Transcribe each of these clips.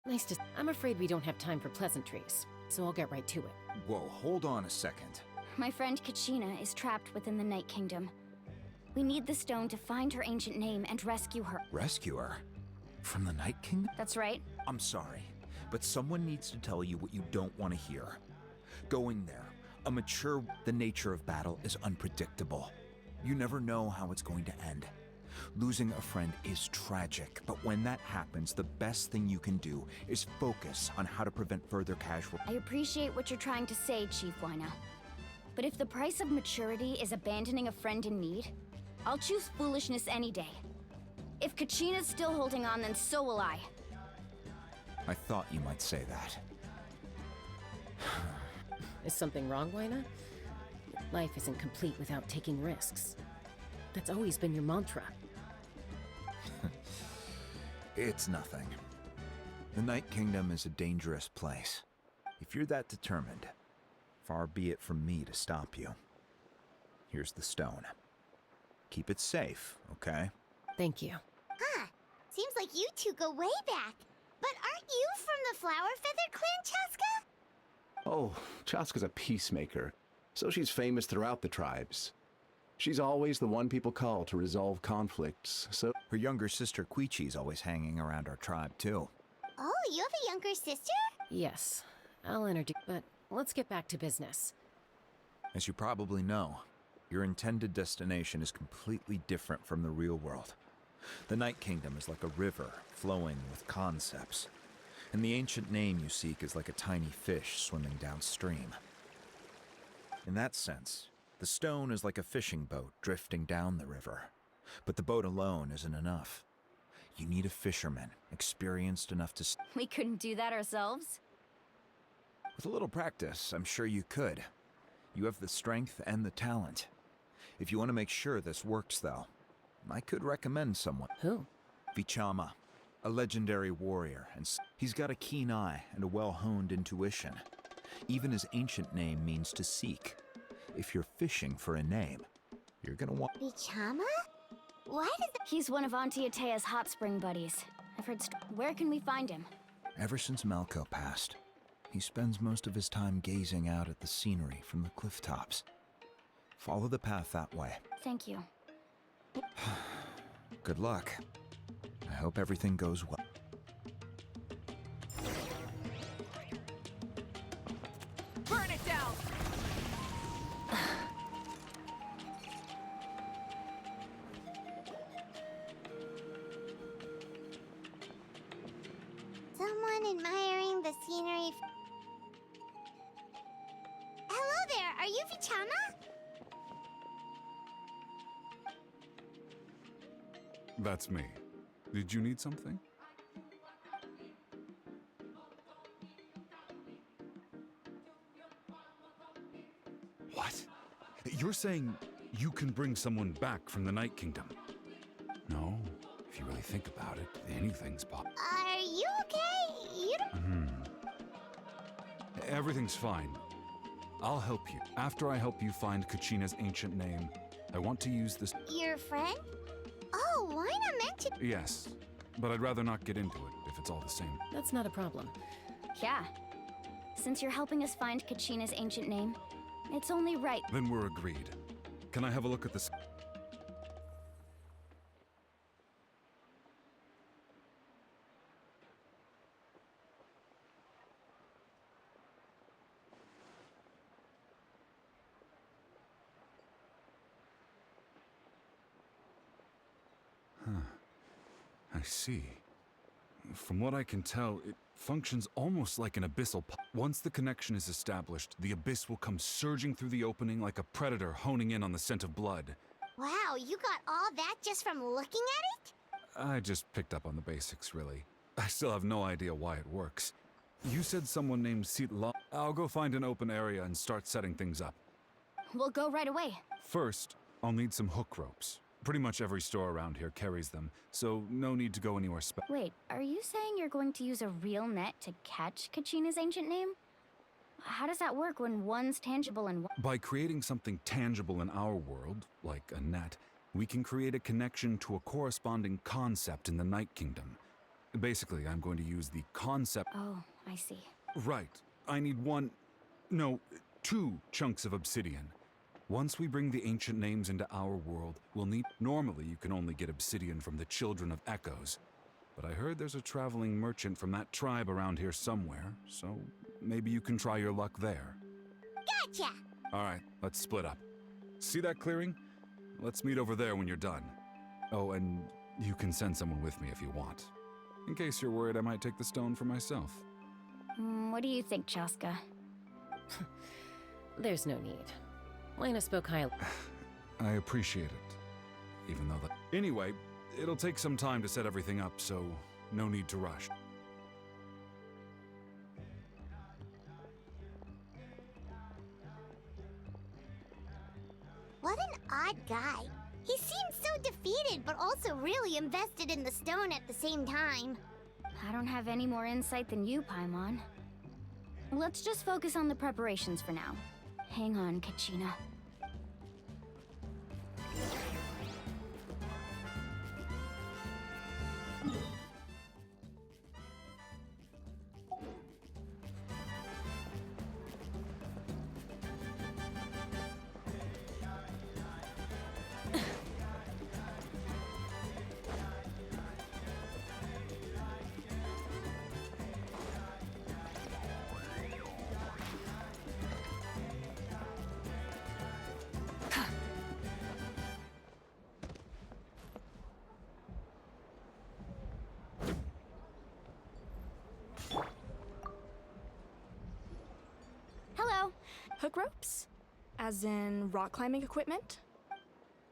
Nice to... I'm afraid we don't have time for pleasantries, so I'll get right to it. Whoa, hold on a second. My friend Kachina is trapped within the Night Kingdom. We need the stone to find her ancient name and rescue her. Rescue her? From the Night Kingdom? That's right. I'm sorry, but someone needs to tell you what you don't want to hear. Going there, the nature of battle is unpredictable. You never know how it's going to end. Losing a friend is tragic, but when that happens, the best thing you can do is focus on how to prevent further casualties. I appreciate what you're trying to say, Chief Wina. But if the price of maturity is abandoning a friend in need, I'll choose foolishness any day. If Kachina's still holding on, then so will I. I thought you might say that. Is something wrong, Wina? Life isn't complete without taking risks. That's always been your mantra. It's nothing. The Night Kingdom is a dangerous place. If you're that determined, far be it from me to stop you. Here's the stone. Keep it safe, okay? Thank you. Huh. Seems like you two go way back. But aren't you from the Flower Feather Clan, Chaska? Oh, Chaska's a peacemaker, so she's famous throughout the tribes. She's always the one people call to resolve conflicts, so... Her younger sister Quichi's always hanging around our tribe, too. Oh, you have a younger sister? Yes, I'll introduce... But let's get back to business. As you probably know, your intended destination is completely different from the real world. The Night Kingdom is like a river flowing with concepts, and the ancient name you seek is like a tiny fish swimming downstream. In that sense, the stone is like a fishing boat drifting down the river, but the boat alone isn't enough. You need a fisherman experienced enough to... We couldn't do that ourselves? With a little practice, I'm sure you could. You have the strength and the talent. If you want to make sure this works, though, I could recommend someone. Who? Vichama, a legendary warrior, and he's got a keen eye and a well-honed intuition. Even his ancient name means to seek. If you're fishing for a name, you're gonna want... Vichama? Why does that... He's one of Auntie Atea's hot spring buddies. I've heard Where can we find him? Ever since Malco passed, he spends most of his time gazing out at the scenery from the cliff tops. Follow the path that way. Thank you. Good luck. I hope everything goes well. Burn it down! Someone admiring the scenery... Hello there, are you Vichama? That's me. Did you need something? What? You're saying you can bring someone back from the Night Kingdom? No, if you really think about it, anything's possible. Are you okay? You don't... Everything's fine. I'll help you. After I help you find Kachina's ancient name, I want to use this... Your friend? Oh, why not meant to... Yes, but I'd rather not get into it if it's all the same. That's not a problem. Yeah. Since you're helping us find Kachina's ancient name, it's only right. Then we're agreed. Can I have a look at this? I see. From what I can tell, it functions almost like an abyssal Once the connection is established, the abyss will come surging through the opening like a predator honing in on the scent of blood. Wow, you got all that just from looking at it? I just picked up on the basics, really. I still have no idea why it works. You said someone named Sitla. I'll go find an open area and start setting things up. We'll go right away. First, I'll need some hook ropes. Pretty much every store around here carries them, so no need to go anywhere Wait, are you saying you're going to use a real net to catch Kachina's ancient name? How does that work when one's tangible and By creating something tangible in our world, like a net, we can create a connection to a corresponding concept in the Night Kingdom. Basically, I'm going to use the concept. Oh, I see. Right. I need two chunks of obsidian. Once we bring the ancient names into our world, we'll need. Normally, you can only get obsidian from the Children of Echoes. But I heard there's a traveling merchant from that tribe around here somewhere, so maybe you can try your luck there. Gotcha! Alright, let's split up. See that clearing? Let's meet over there when you're done. Oh, and you can send someone with me if you want. In case you're worried I might take the stone for myself. What do you think, Chaska? There's no need. Lena spoke highly. I appreciate it, even though that... Anyway, it'll take some time to set everything up, so no need to rush. What an odd guy. He seems so defeated, but also really invested in the stone at the same time. I don't have any more insight than you, Paimon. Let's just focus on the preparations for now. Hang on, Kachina. Hello. Hook ropes? As in rock climbing equipment?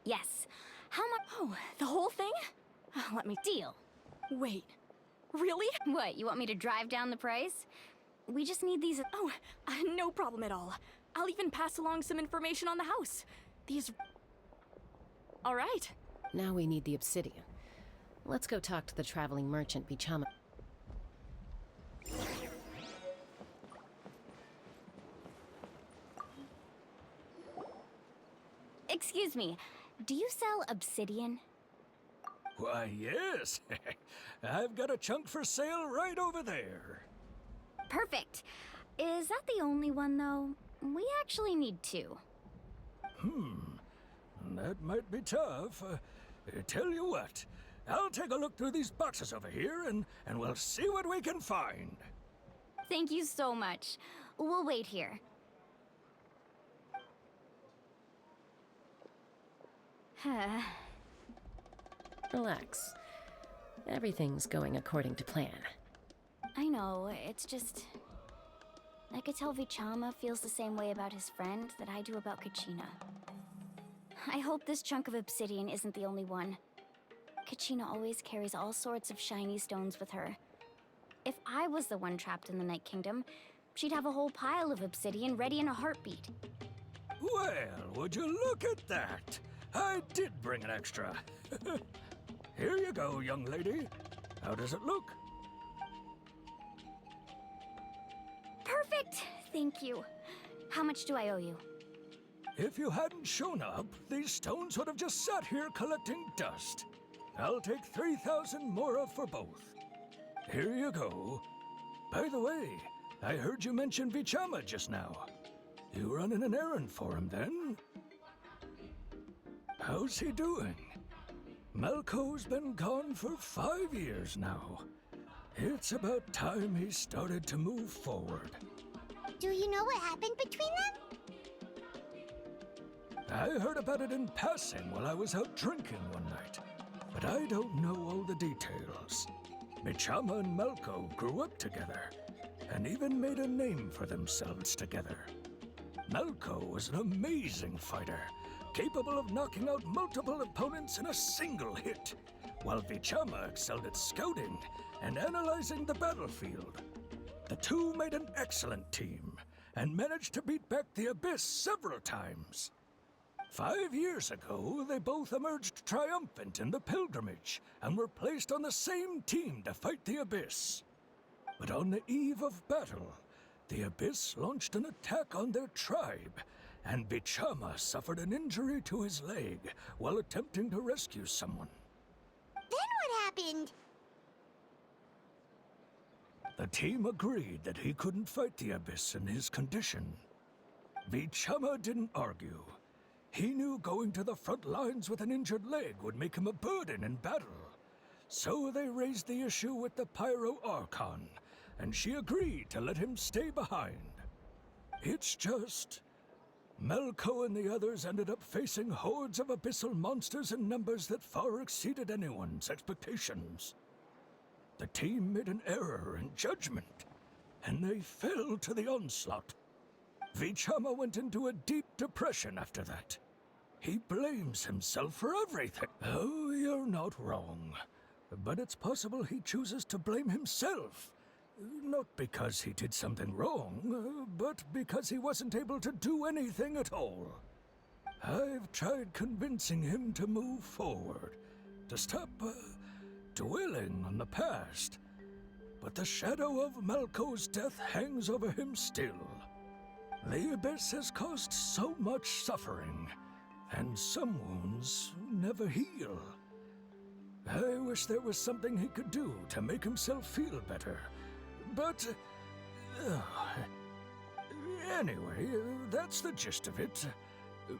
Yes. How much? Oh, the whole thing? Let me... Deal. Wait. Really? What, you want me to drive down the price? We just need these... Oh, no problem at all. I'll even pass along some information on the house. These... All right. Now we need the obsidian. Let's go talk to the traveling merchant Bichama. Excuse me, do you sell obsidian? Why, yes. I've got a chunk for sale right over there. Perfect. Is that the only one, though? We actually need two. That might be tough. Tell you what, I'll take a look through these boxes over here and we'll see what we can find. Thank you so much. We'll wait here. Relax. Everything's going according to plan. I know, it's just... I could tell Vichama feels the same way about his friend that I do about Kachina. I hope this chunk of obsidian isn't the only one. Kachina always carries all sorts of shiny stones with her. If I was the one trapped in the Night Kingdom, she'd have a whole pile of obsidian ready in a heartbeat. Well, would you look at that? I did bring an extra. Here you go, young lady. How does it look? Perfect! Thank you. How much do I owe you? If you hadn't shown up, these stones would have just sat here collecting dust. I'll take 3,000 mora for both. Here you go. By the way, I heard you mention Vichama just now. You running an errand for him, then? How's he doing? Malco's been gone for 5 years now. It's about time he started to move forward. Do you know what happened between them? I heard about it in passing while I was out drinking one night, but I don't know all the details. Michama and Malco grew up together, and even made a name for themselves together. Malco was an amazing fighter, capable of knocking out multiple opponents in a single hit, while Vichama excelled at scouting and analyzing the battlefield. The two made an excellent team, and managed to beat back the Abyss several times. 5 years ago, they both emerged triumphant in the pilgrimage, and were placed on the same team to fight the Abyss. But on the eve of battle, the Abyss launched an attack on their tribe, and Bichama suffered an injury to his leg while attempting to rescue someone. Then what happened? The team agreed that he couldn't fight the Abyss in his condition. Vichama didn't argue. He knew going to the front lines with an injured leg would make him a burden in battle. So they raised the issue with the Pyro Archon, and she agreed to let him stay behind. It's just... Melko and the others ended up facing hordes of abyssal monsters in numbers that far exceeded anyone's expectations. The team made an error in judgment, and they fell to the onslaught. Vichama went into a deep depression after that. He blames himself for everything. Oh, you're not wrong. But it's possible he chooses to blame himself. Not because he did something wrong, but because he wasn't able to do anything at all. I've tried convincing him to move forward, to stop dwelling on the past. But the shadow of Malko's death hangs over him still. The Abyss has caused so much suffering, and some wounds never heal. I wish there was something he could do to make himself feel better. But... anyway, that's the gist of it.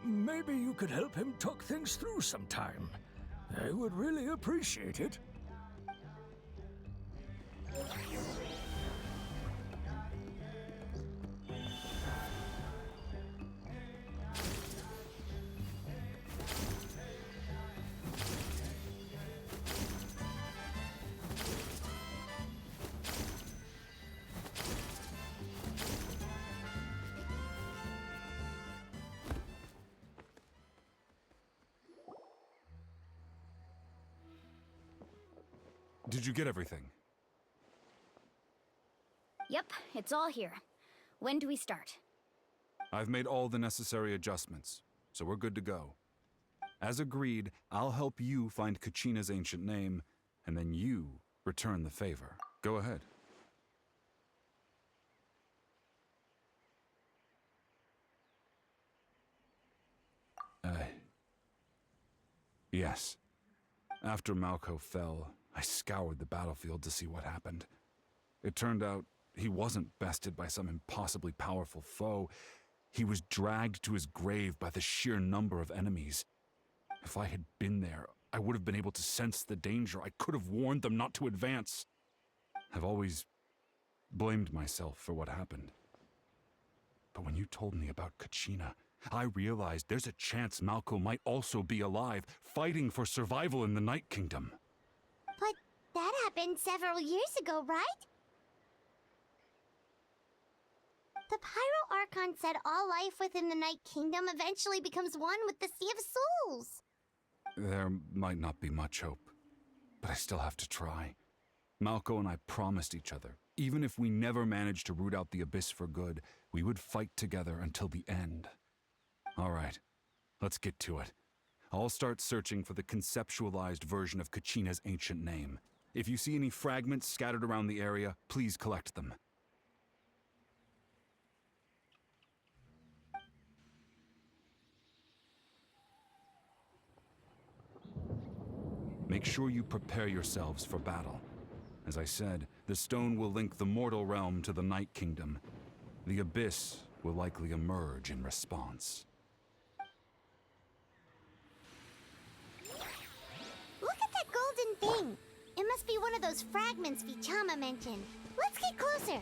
Maybe you could help him talk things through sometime. I would really appreciate it. Did you get everything? Yep, it's all here. When do we start? I've made all the necessary adjustments, so we're good to go. As agreed, I'll help you find Kachina's ancient name, and then you return the favor. Go ahead. Yes. After Malko fell, I scoured the battlefield to see what happened. It turned out he wasn't bested by some impossibly powerful foe. He was dragged to his grave by the sheer number of enemies. If I had been there, I would have been able to sense the danger. I could have warned them not to advance. I've always blamed myself for what happened. But when you told me about Kachina, I realized there's a chance Malko might also be alive, fighting for survival in the Night Kingdom. But that happened several years ago, right? The Pyro Archon said all life within the Night Kingdom eventually becomes one with the Sea of Souls. There might not be much hope, but I still have to try. Malko and I promised each other, even if we never managed to root out the Abyss for good, we would fight together until the end. All right, let's get to it. I'll start searching for the conceptualized version of Kachina's ancient name. If you see any fragments scattered around the area, please collect them. Make sure you prepare yourselves for battle. As I said, the stone will link the mortal realm to the Night Kingdom. The Abyss will likely emerge in response. Look at that golden thing! It must be one of those fragments Vichama mentioned. Let's get closer!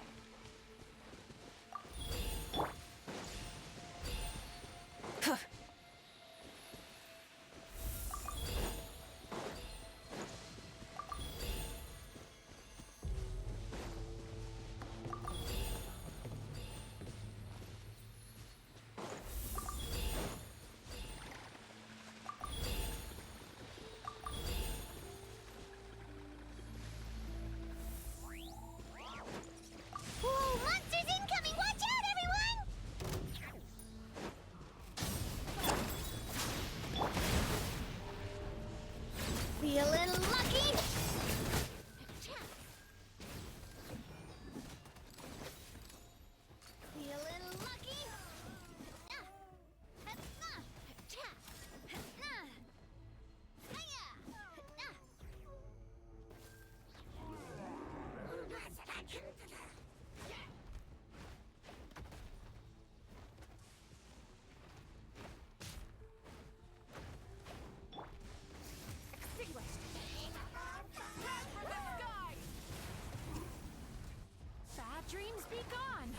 Be gone!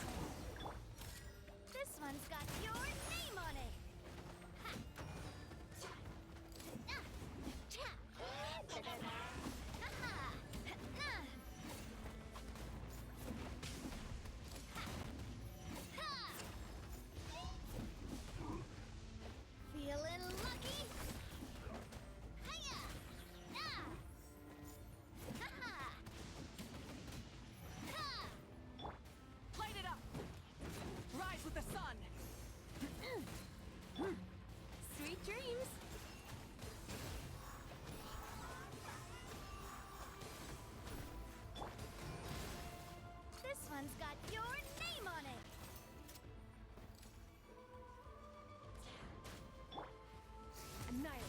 This one's got your name on it! Ha! Cha! Ah! Cha! Ha-ha! Ah! Ha! Feeling lucky? Hiya! Ah! Ha-ha! Ha! Light it up! Rise with the sun! Sweet dreams! This one's got your name on it! Annihilate.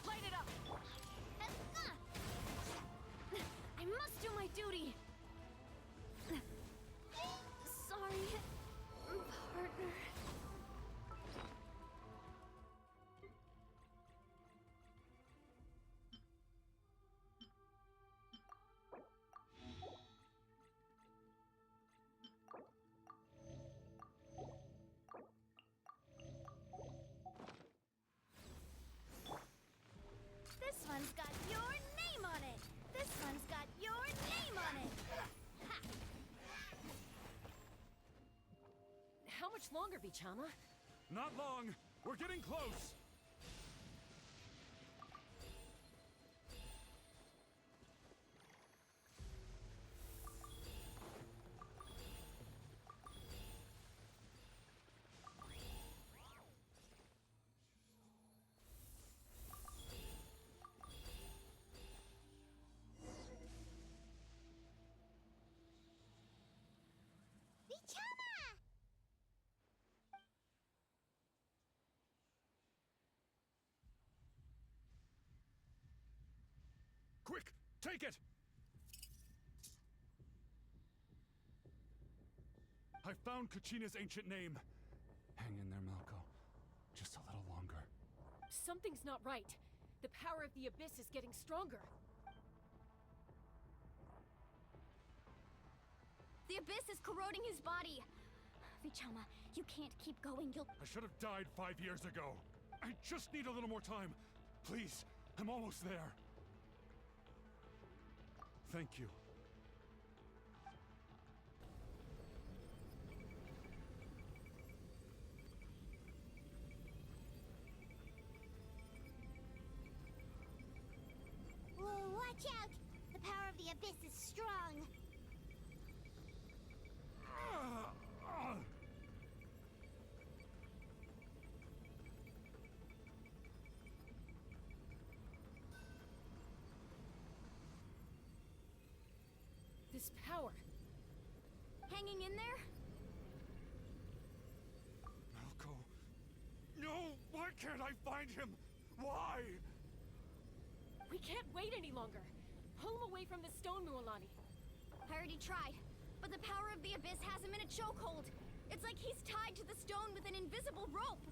Light it up! I must do my duty! Sorry, partner. This one's got your name on it! This one's got your name on it! Ha! How much longer, Vichama? Not long. We're getting close. Vichama! Quick, take it! I found Kachina's ancient name. Hang in there, Malco. Just a little longer. Something's not right. The power of the Abyss is getting stronger. The Abyss is corroding his body. Vichama, you can't keep going. You'll... I should have died 5 years ago. I just need a little more time. Please, I'm almost there. Thank you. Whoa, watch out! The power of the Abyss is strong. This power. Hanging in there? Malco. No! Why can't I find him? Why? We can't wait any longer. Pull him away from the stone, Mualani. I already tried, but the power of the Abyss has him in a chokehold. It's like he's tied to the stone with an invisible rope.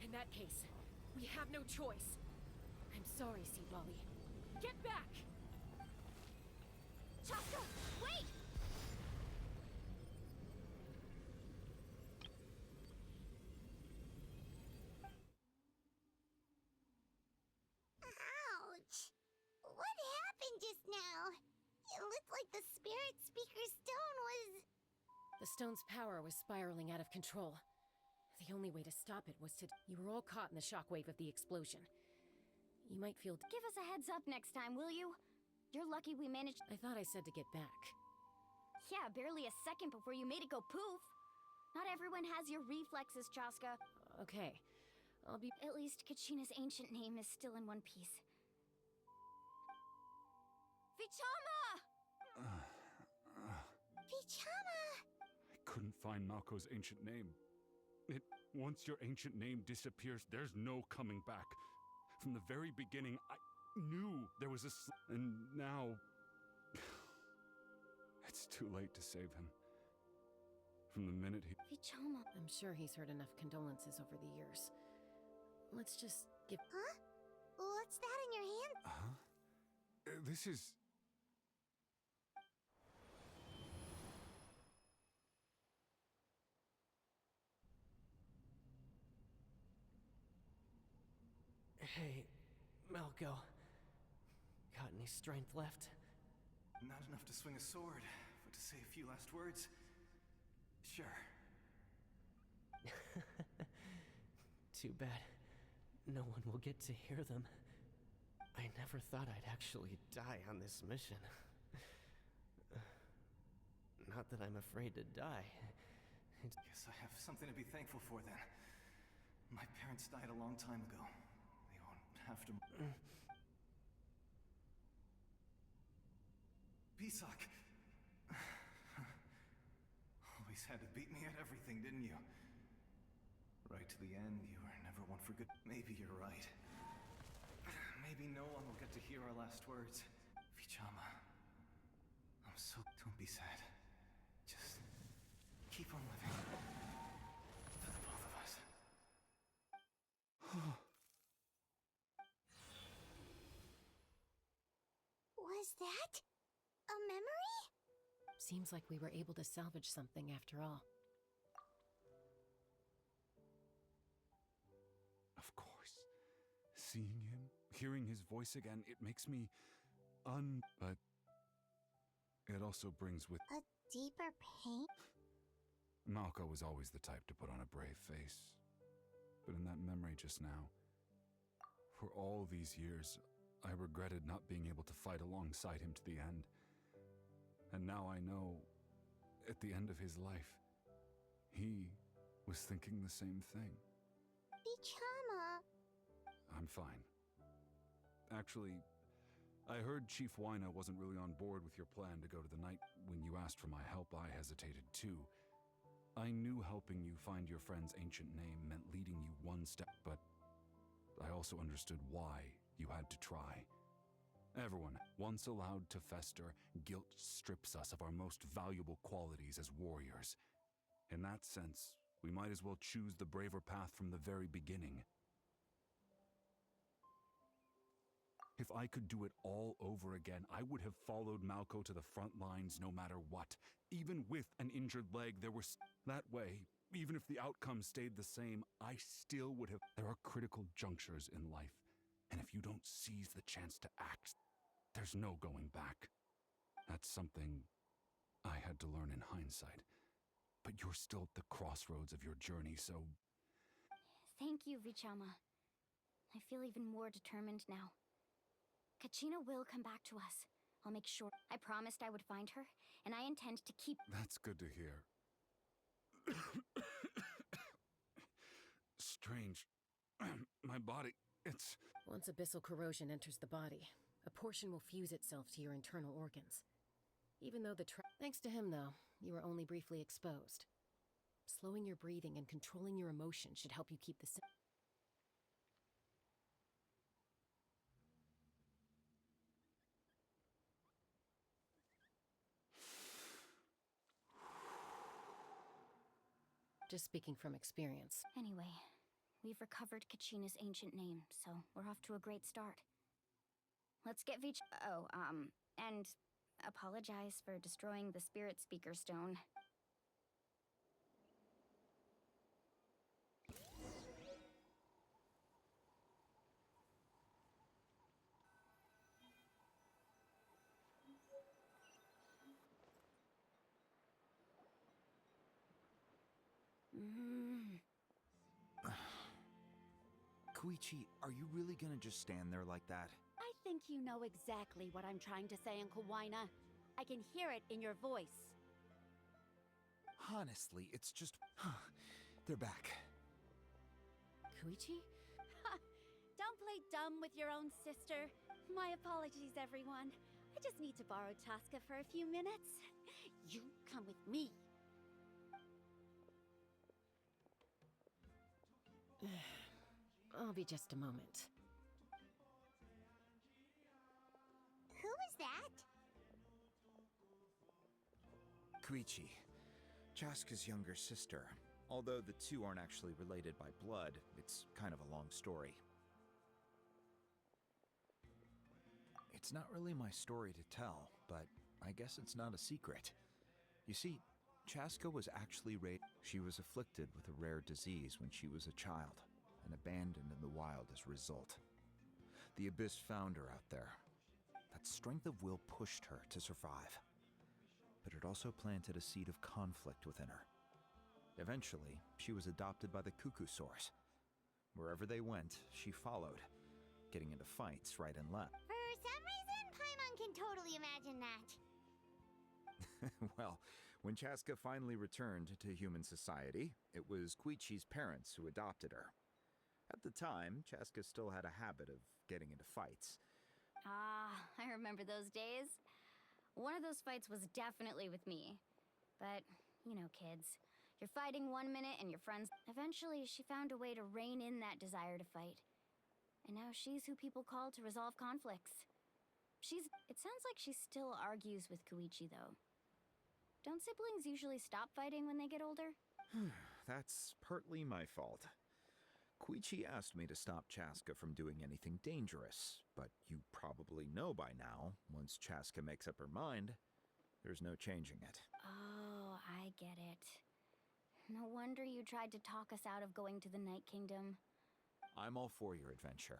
In that case, we have no choice. I'm sorry, Seed Lolly. Get back! Chaska, wait! Ouch! What happened just now? It looked like the Spirit Speaker's stone was... The stone's power was spiraling out of control. The only way to stop it was to... You were all caught in the shockwave of the explosion. You might feel... Give us a heads up next time, will you? You're lucky we managed... I thought I said to get back. Yeah, barely a second before you made it go poof. Not everyone has your reflexes, Chaska. Okay. I'll be... At least Kachina's ancient name is still in one piece. Vichama! Vichama! I couldn't find Malco's ancient name. Once your ancient name disappears, there's no coming back. From the very beginning, I knew there was and now... It's too late to save him. From the minute he... Vichama. I'm sure he's heard enough condolences over the years. Let's just give... Huh? What's that in your hand? Huh? This is... Hey, Malco. Got any strength left? Not enough to swing a sword, but to say a few last words? Sure. Too bad. No one will get to hear them. I never thought I'd actually die on this mission. Not that I'm afraid to die. Guess I have something to be thankful for then. My parents died a long time ago. They won't have to... Pisak! Always had to beat me at everything, didn't you? Right to the end, you were never one for good... Maybe you're right. Maybe no one will get to hear our last words. Vichama. I'm so... Don't be sad. Just... keep on living. For the both of us. Was that a memory? Seems like we were able to salvage something after all. Of course. Seeing him, hearing his voice again, it makes me But it also brings with... A deeper pain? Malco was always the type to put on a brave face. But in that memory just now, for all these years, I regretted not being able to fight alongside him to the end. And now I know, at the end of his life, he was thinking the same thing. Vichama. I'm fine. Actually, I heard Chief Wina wasn't really on board with your plan to go to the night. When you asked for my help, I hesitated too. I knew helping you find your friend's ancient name meant leading you one step, but I also understood why you had to try. Everyone, once allowed to fester, guilt strips us of our most valuable qualities as warriors. In that sense, we might as well choose the braver path from the very beginning. If I could do it all over again, I would have followed Malco to the front lines no matter what. Even with an injured leg, there was... That way, even if the outcome stayed the same, I still would have... There are critical junctures in life, and if you don't seize the chance to act, there's no going back. That's something I had to learn in hindsight. But you're still at the crossroads of your journey, so... Thank you, Vichama. I feel even more determined now. Kachina will come back to us. I'll make sure. I promised I would find her, and I intend to keep... That's good to hear. Strange. My body, it's... Once abyssal corrosion enters the body, a portion will fuse itself to your internal organs. Even though Thanks to him, though, you were only briefly exposed. Slowing your breathing and controlling your emotions should help you keep the... Just speaking from experience. Anyway, we've recovered Kachina's ancient name, so we're off to a great start. Let's get and apologize for destroying the Spirit Speaker Stone. Koichi, are you really gonna just stand there like that? I think you know exactly what I'm trying to say, Uncle Wina. I can hear it in your voice. Honestly, it's just... They're back. Koichi? Don't play dumb with your own sister. My apologies, everyone. I just need to borrow Tosca for a few minutes. You come with me. I'll be just a moment. Who is that? Koichi, Chaska's younger sister. Although the two aren't actually related by blood, it's kind of a long story. It's not really my story to tell, but I guess it's not a secret. You see, Chaska was actually raised. She was afflicted with a rare disease when she was a child and abandoned in the wild as a result. The Abyss found her out there. That strength of will pushed her to survive. But it also planted a seed of conflict within her. Eventually, she was adopted by the Cuckoo Source. Wherever they went, she followed, getting into fights right and left. For some reason, Paimon can totally imagine that. Well, when Chaska finally returned to human society, it was Koichi's parents who adopted her. At the time, Chaska still had a habit of getting into fights. Ah, I remember those days. One of those fights was definitely with me. But, you know, kids. You're fighting one minute and your friends... Eventually, she found a way to rein in that desire to fight. And now she's who people call to resolve conflicts. It sounds like she still argues with Koichi, though. Don't siblings usually stop fighting when they get older? That's partly my fault. Koichi asked me to stop Chaska from doing anything dangerous, but you probably know by now, once Chaska makes up her mind, there's no changing it. Oh, I get it. No wonder you tried to talk us out of going to the Night Kingdom. I'm all for your adventure.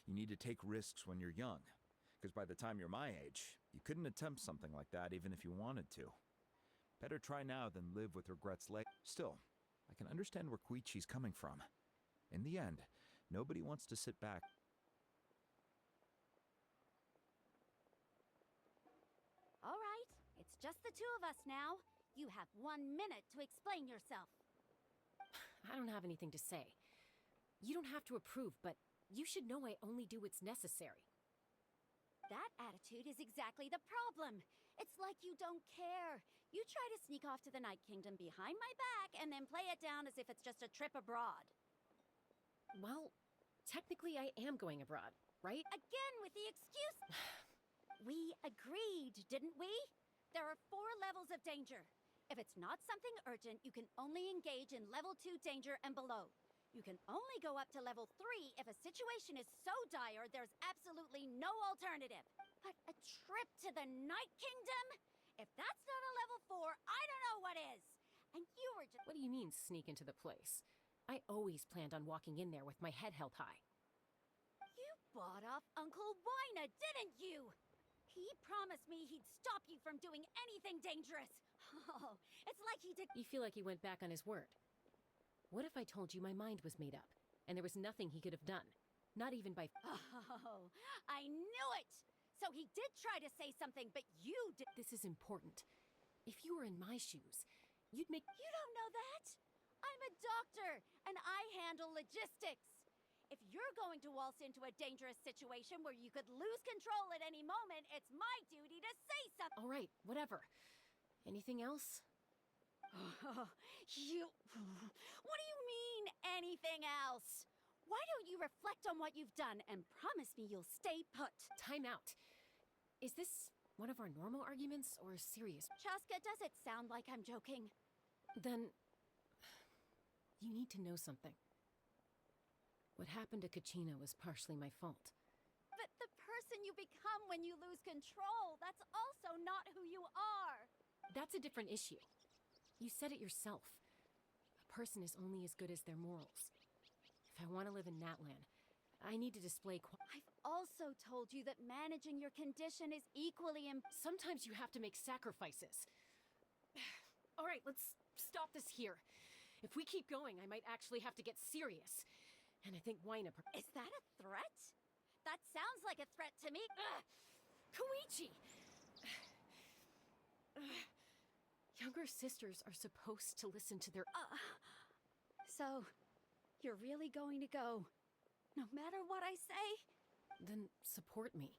You need to take risks when you're young, because by the time you're my age, you couldn't attempt something like that even if you wanted to. Better try now than live with regrets later. Still, I can understand where Koichi's coming from. In the end, nobody wants to sit back. All right, it's just the two of us now. You have 1 minute to explain yourself. I don't have anything to say. You don't have to approve, but you should know I only do what's necessary. That attitude is exactly the problem. It's like you don't care. You try to sneak off to the Night Kingdom behind my back and then play it down as if it's just a trip abroad. Well, technically I am going abroad, right? Again with the excuse. We agreed, didn't we? There are 4 levels of danger. If it's not something urgent, you can only engage in level 2 danger and below. You can only go up to level 3 if a situation is so dire there's absolutely no alternative. But a trip to the Night Kingdom? If that's not a level 4, I don't know what is. And you were just... What do you mean, sneak into the place? I always planned on walking in there with my head held high. You bought off Uncle Wina, didn't you? He promised me he'd stop you from doing anything dangerous. Oh, it's like he did... You feel like he went back on his word. What if I told you my mind was made up, and there was nothing he could have done? Not even by... Oh, I knew it! So he did try to say something, but you did... This is important. If you were in my shoes, you'd make... You don't know that? I'm a doctor, and I handle logistics. If you're going to waltz into a dangerous situation where you could lose control at any moment, it's my duty to say something. All right, whatever. Anything else? What do you mean, anything else? Why don't you reflect on what you've done and promise me you'll stay put? Time out. Is this one of our normal arguments or serious? Chaska, does it sound like I'm joking? Then... you need to know something. What happened to Kachina was partially my fault. But the person you become when you lose control, that's also not who you are. That's a different issue. You said it yourself. A person is only as good as their morals. If I want to live in Natlan, I need to display I've also told you that managing your condition is equally important. Sometimes you have to make sacrifices. All right, let's stop this here. If we keep going, I might actually have to get serious. And I think Wina... Is that a threat? That sounds like a threat to me. Koichi! Younger sisters are supposed to listen to their... So, you're really going to go, no matter what I say? Then support me.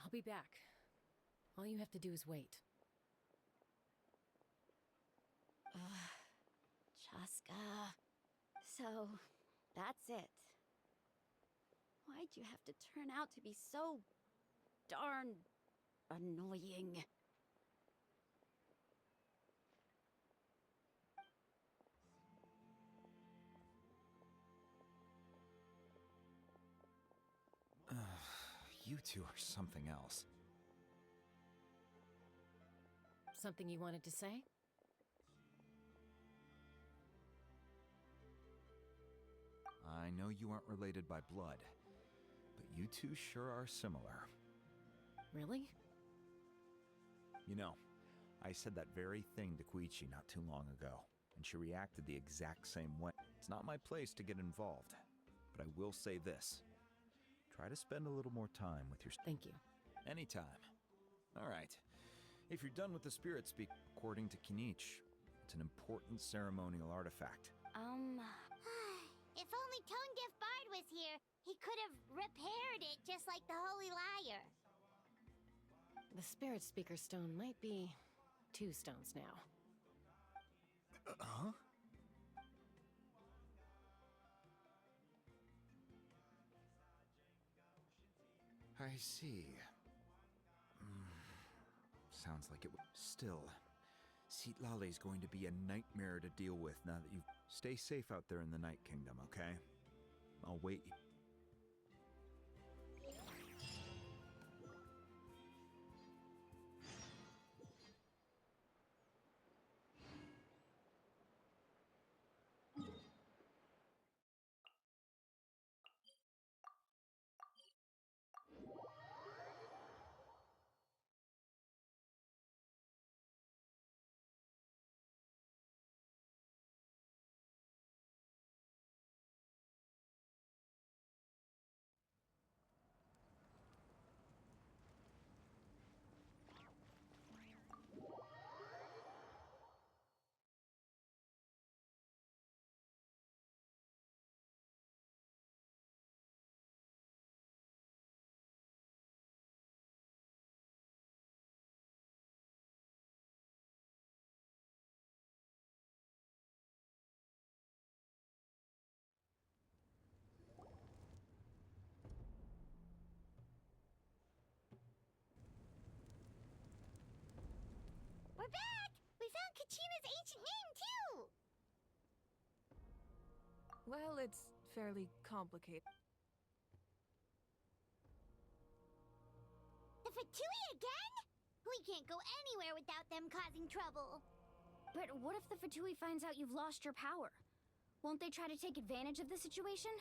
I'll be back. All you have to do is wait. Chaska. So, that's it. Why'd you have to turn out to be so darn annoying? You You two are something else. Something you wanted to say? I know you aren't related by blood, but you two sure are similar. Really? You know, I said that very thing to Koichi not too long ago, and she reacted the exact same way. It's not my place to get involved, but I will say this. Try to spend a little more time with your... Thank you. Anytime. All right. If you're done with the spirit speak, according to Kinich, it's an important ceremonial artifact. If only Tone Deaf Bard was here, he could have repaired it just like the Holy Liar. The Spirit Speaker Stone might be 2 stones now. Huh? I see. Sounds like it would. Still, Seat Lale's going to be a nightmare to deal with now that you... Stay safe out there in the Night Kingdom, okay? I'll wait. We're back! We found Kachina's ancient name, too! Well, it's fairly complicated. The Fatui again? We can't go anywhere without them causing trouble. But what if the Fatui finds out you've lost your power? Won't they try to take advantage of the situation?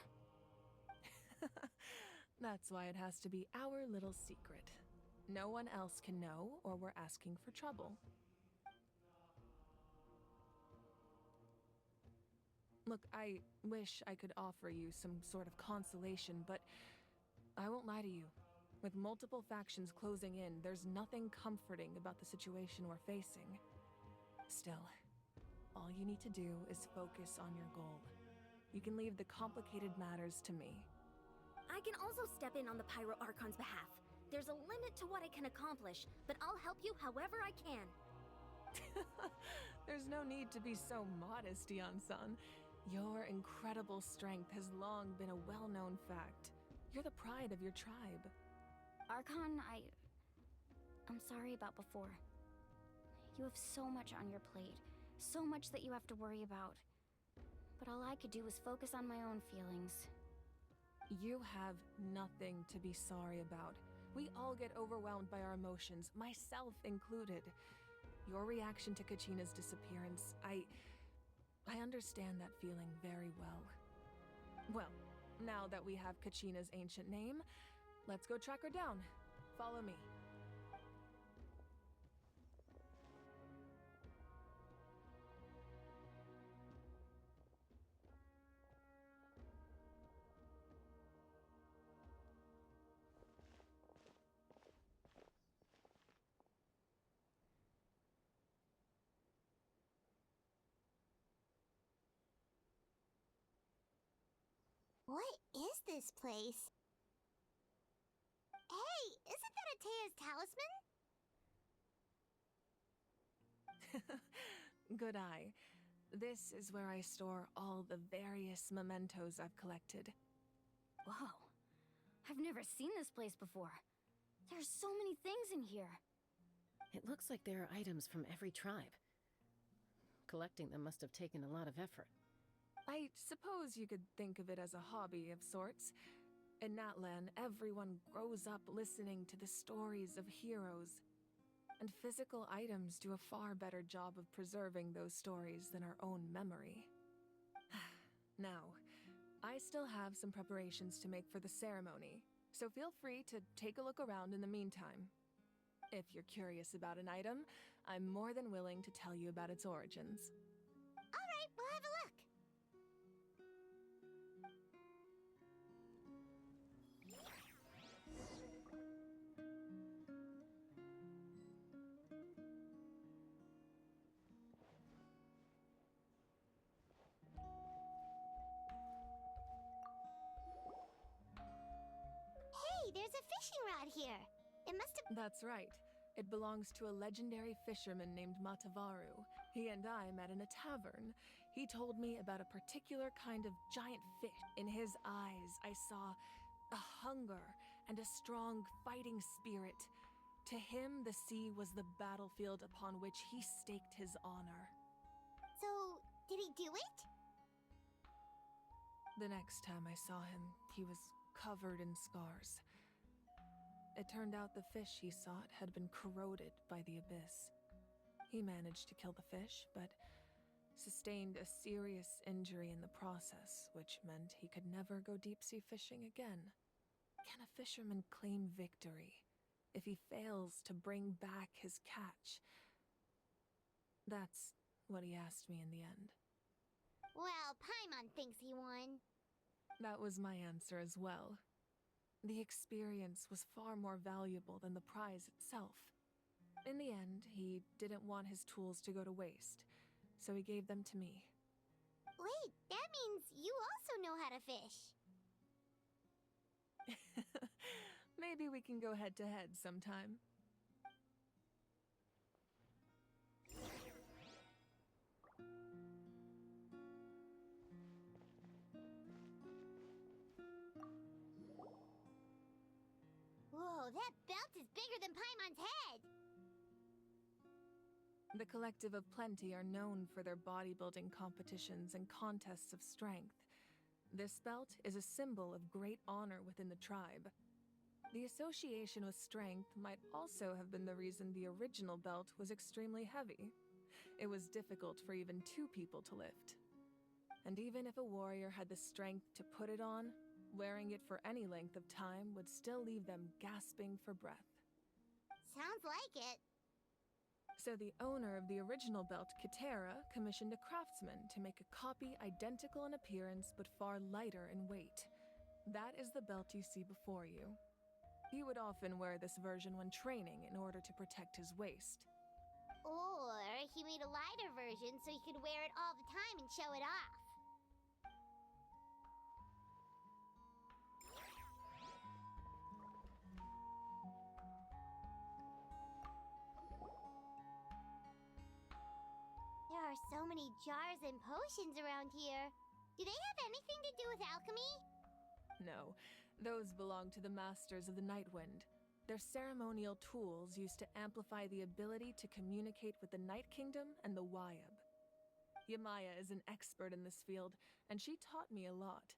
That's why it has to be our little secret. No one else can know, or we're asking for trouble. Look, I wish I could offer you some sort of consolation, but I won't lie to you. With multiple factions closing in, there's nothing comforting about the situation we're facing. Still, all you need to do is focus on your goal. You can leave the complicated matters to me. I can also step in on the Pyro Archon's behalf. There's a limit to what I can accomplish, but I'll help you however I can. There's no need to be so modest, Yan-san. Your incredible strength has long been a well-known fact. You're the pride of your tribe. Archon, I'm sorry about before. You have so much on your plate, so much that you have to worry about. But all I could do was focus on my own feelings. You have nothing to be sorry about. We all get overwhelmed by our emotions, myself included. Your reaction to Kachina's disappearance, I understand that feeling very well. Well, now that we have Kachina's ancient name, let's go track her down. Follow me. What is this place? Hey, isn't that Atea's talisman? Good eye. This is where I store all the various mementos I've collected. Whoa. I've never seen this place before. There's so many things in here. It looks like there are items from every tribe. Collecting them must have taken a lot of effort. I suppose you could think of it as a hobby of sorts. In Natlan, everyone grows up listening to the stories of heroes. And physical items do a far better job of preserving those stories than our own memory. Now, I still have some preparations to make for the ceremony, so feel free to take a look around in the meantime. If you're curious about an item, I'm more than willing to tell you about its origins. All right, we'll have a look. Hey, there's a fishing rod here. It must have... That's right. It belongs to a legendary fisherman named Matavaru. He and I met in a tavern. He told me about a particular kind of giant fish. In his eyes, I saw a hunger and a strong fighting spirit. To him, the sea was the battlefield upon which he staked his honor. So, did he do it? The next time I saw him, he was covered in scars. It turned out the fish he sought had been corroded by the abyss. He managed to kill the fish, but sustained a serious injury in the process, which meant he could never go deep-sea fishing again. Can a fisherman claim victory if he fails to bring back his catch? That's what he asked me in the end. Well, Paimon thinks he won. That was my answer as well. The experience was far more valuable than the prize itself. In the end, he didn't want his tools to go to waste, so he gave them to me. Wait, that means you also know how to fish. Maybe we can go head-to-head sometime. Whoa, that belt is bigger than Paimon's head! The Collective of Plenty are known for their bodybuilding competitions and contests of strength. This belt is a symbol of great honor within the tribe. The association with strength might also have been the reason the original belt was extremely heavy. It was difficult for even 2 people to lift. And even if a warrior had the strength to put it on, wearing it for any length of time would still leave them gasping for breath. Sounds like it. So the owner of the original belt, Kitera, commissioned a craftsman to make a copy identical in appearance but far lighter in weight. That is the belt you see before you. He would often wear this version when training in order to protect his waist. Or he made a lighter version so he could wear it all the time and show it off. There are so many jars and potions around here. Do they have anything to do with alchemy? No, those belong to the Masters of the Nightwind. They're ceremonial tools used to amplify the ability to communicate with the Night Kingdom and the Wyab. Yamaya is an expert in this field, and she taught me a lot.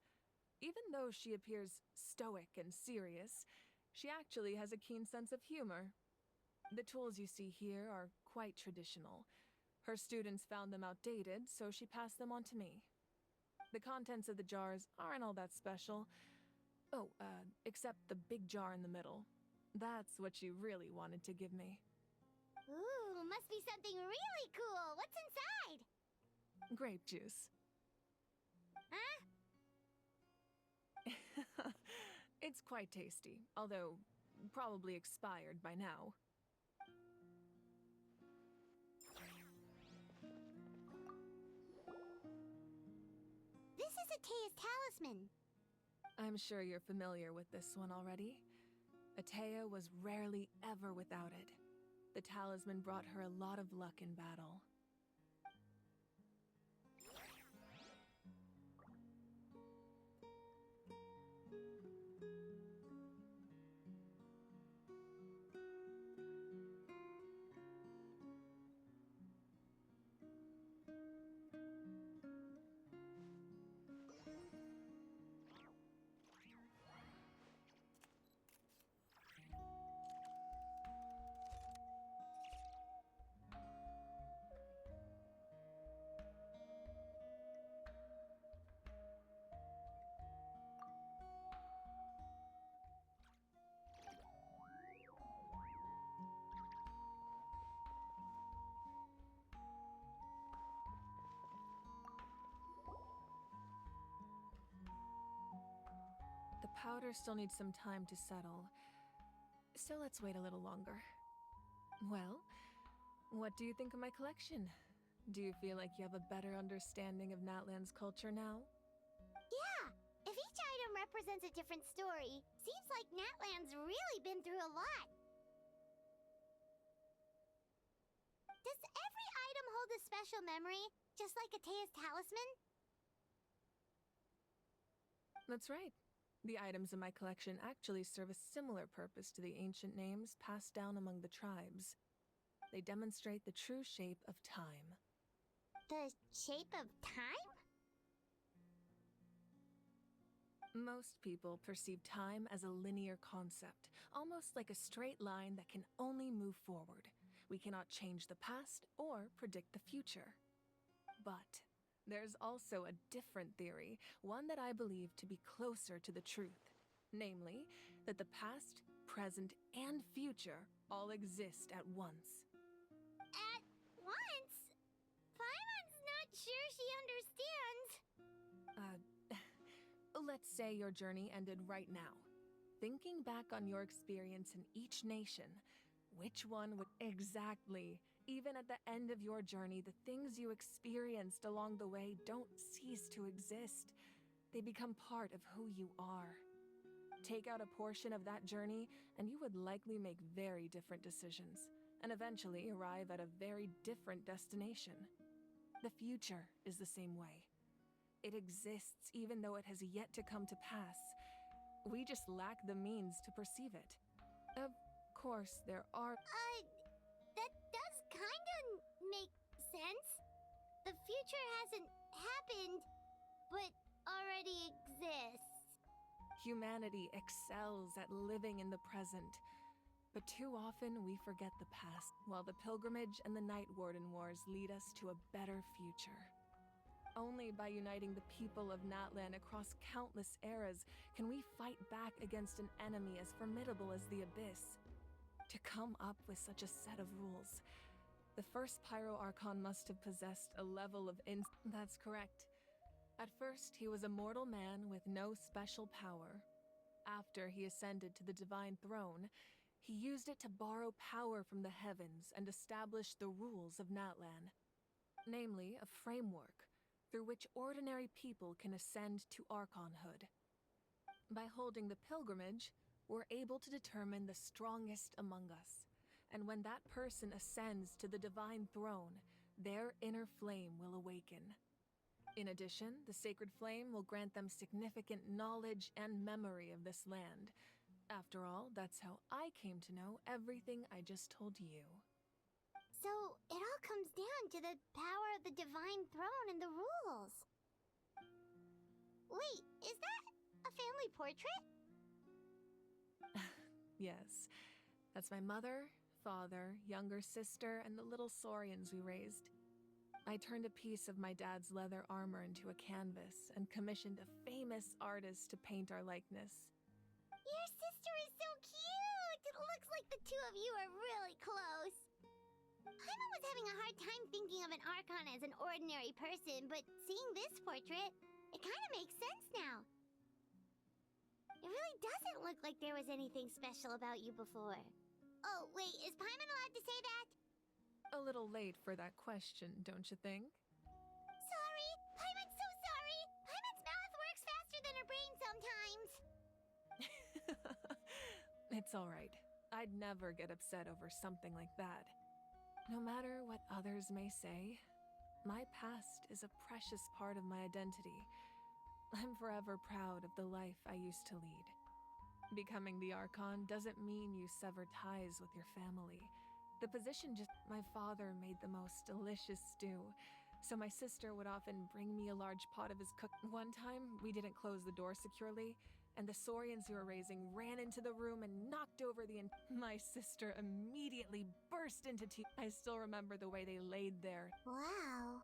Even though she appears stoic and serious, she actually has a keen sense of humor. The tools you see here are quite traditional. Her students found them outdated, so she passed them on to me. The contents of the jars aren't all that special. Oh, except the big jar in the middle. That's what she really wanted to give me. Ooh, must be something really cool. What's inside? Grape juice. Huh? It's quite tasty, although probably expired by now. This is Atea's talisman. I'm sure you're familiar with this one already. Atea was rarely ever without it. The talisman brought her a lot of luck in battle. powder still needs some time to settle. So let's wait a little longer. Well, what do you think of my collection? Do you feel like you have a better understanding of Natlan's culture now? Yeah, if each item represents a different story, seems like Natlan's really been through a lot. Does every item hold a special memory, just like Atea's talisman? That's right. The items in my collection actually serve a similar purpose to the ancient names passed down among the tribes. They demonstrate the true shape of time. The shape of time? Most people perceive time as a linear concept, almost like a straight line that can only move forward. We cannot change the past or predict the future. But there's also a different theory, one that I believe to be closer to the truth. Namely, that the past, present, and future all exist at once. At once? Paimon's not sure she understands. Let's say your journey ended right now. Thinking back on your experience in each nation, which one would exactly? Even at the end of your journey, the things you experienced along the way don't cease to exist. They become part of who you are. Take out a portion of that journey, and you would likely make very different decisions, and eventually arrive at a very different destination. The future is the same way. It exists even though it has yet to come to pass. We just lack the means to perceive it. Of course, there are... That does kinda make sense. The future hasn't happened, but already exists. Humanity excels at living in the present. But too often we forget the past, while the pilgrimage and the Night Warden Wars lead us to a better future. Only by uniting the people of Natlan across countless eras can we fight back against an enemy as formidable as the Abyss. To come up with such a set of rules, the first Pyro Archon must have possessed a level of That's correct. At first, he was a mortal man with no special power. After he ascended to the Divine Throne, he used it to borrow power from the heavens and establish the rules of Natlan. Namely, a framework through which ordinary people can ascend to Archonhood. By holding the pilgrimage, we're able to determine the strongest among us. And when that person ascends to the Divine Throne, their inner flame will awaken. In addition, the sacred flame will grant them significant knowledge and memory of this land. After all, that's how I came to know everything I just told you. So, it all comes down to the power of the Divine Throne and the rules. Wait, is that a family portrait? Yes, that's my mother, father, younger sister, and the little saurians we raised. I turned a piece of my dad's leather armor into a canvas and commissioned a famous artist to paint our likeness. Your sister is so cute! It looks like the two of you are really close. Paimon was having a hard time thinking of an Archon as an ordinary person, but seeing this portrait, it kind of makes sense now. It really doesn't look like there was anything special about you before. Oh, wait, is Paimon allowed to say that? A little late for that question, don't you think? Sorry! Paimon's so sorry! Paimon's mouth works faster than her brain sometimes! It's alright. I'd never get upset over something like that. No matter what others may say, my past is a precious part of my identity. I'm forever proud of the life I used to lead. Becoming the Archon doesn't mean you sever ties with your family. The position my father made the most delicious stew, so my sister would often bring me a large pot of his One time, we didn't close the door securely, and the saurians we were raising ran into the room and knocked over My sister immediately burst into tears. I still remember the way they laid there. Wow.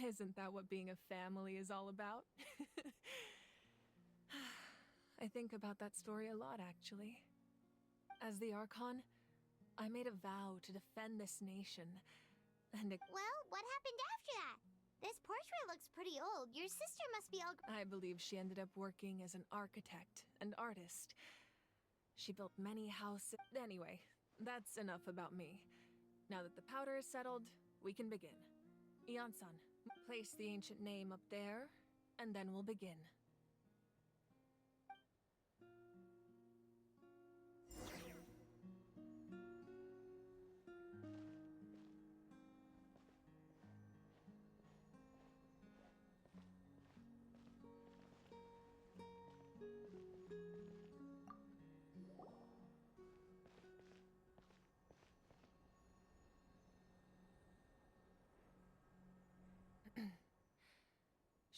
Isn't that what being a family is all about? I think about that story a lot, actually. As the Archon, I made a vow to defend this nation, and Well, what happened after that? This portrait looks pretty old. Your sister must be all... I believe she ended up working as an architect and artist. She built many houses. Anyway, that's enough about me. Now that the powder is settled, we can begin. Ian-san, place the ancient name up there, and then we'll begin.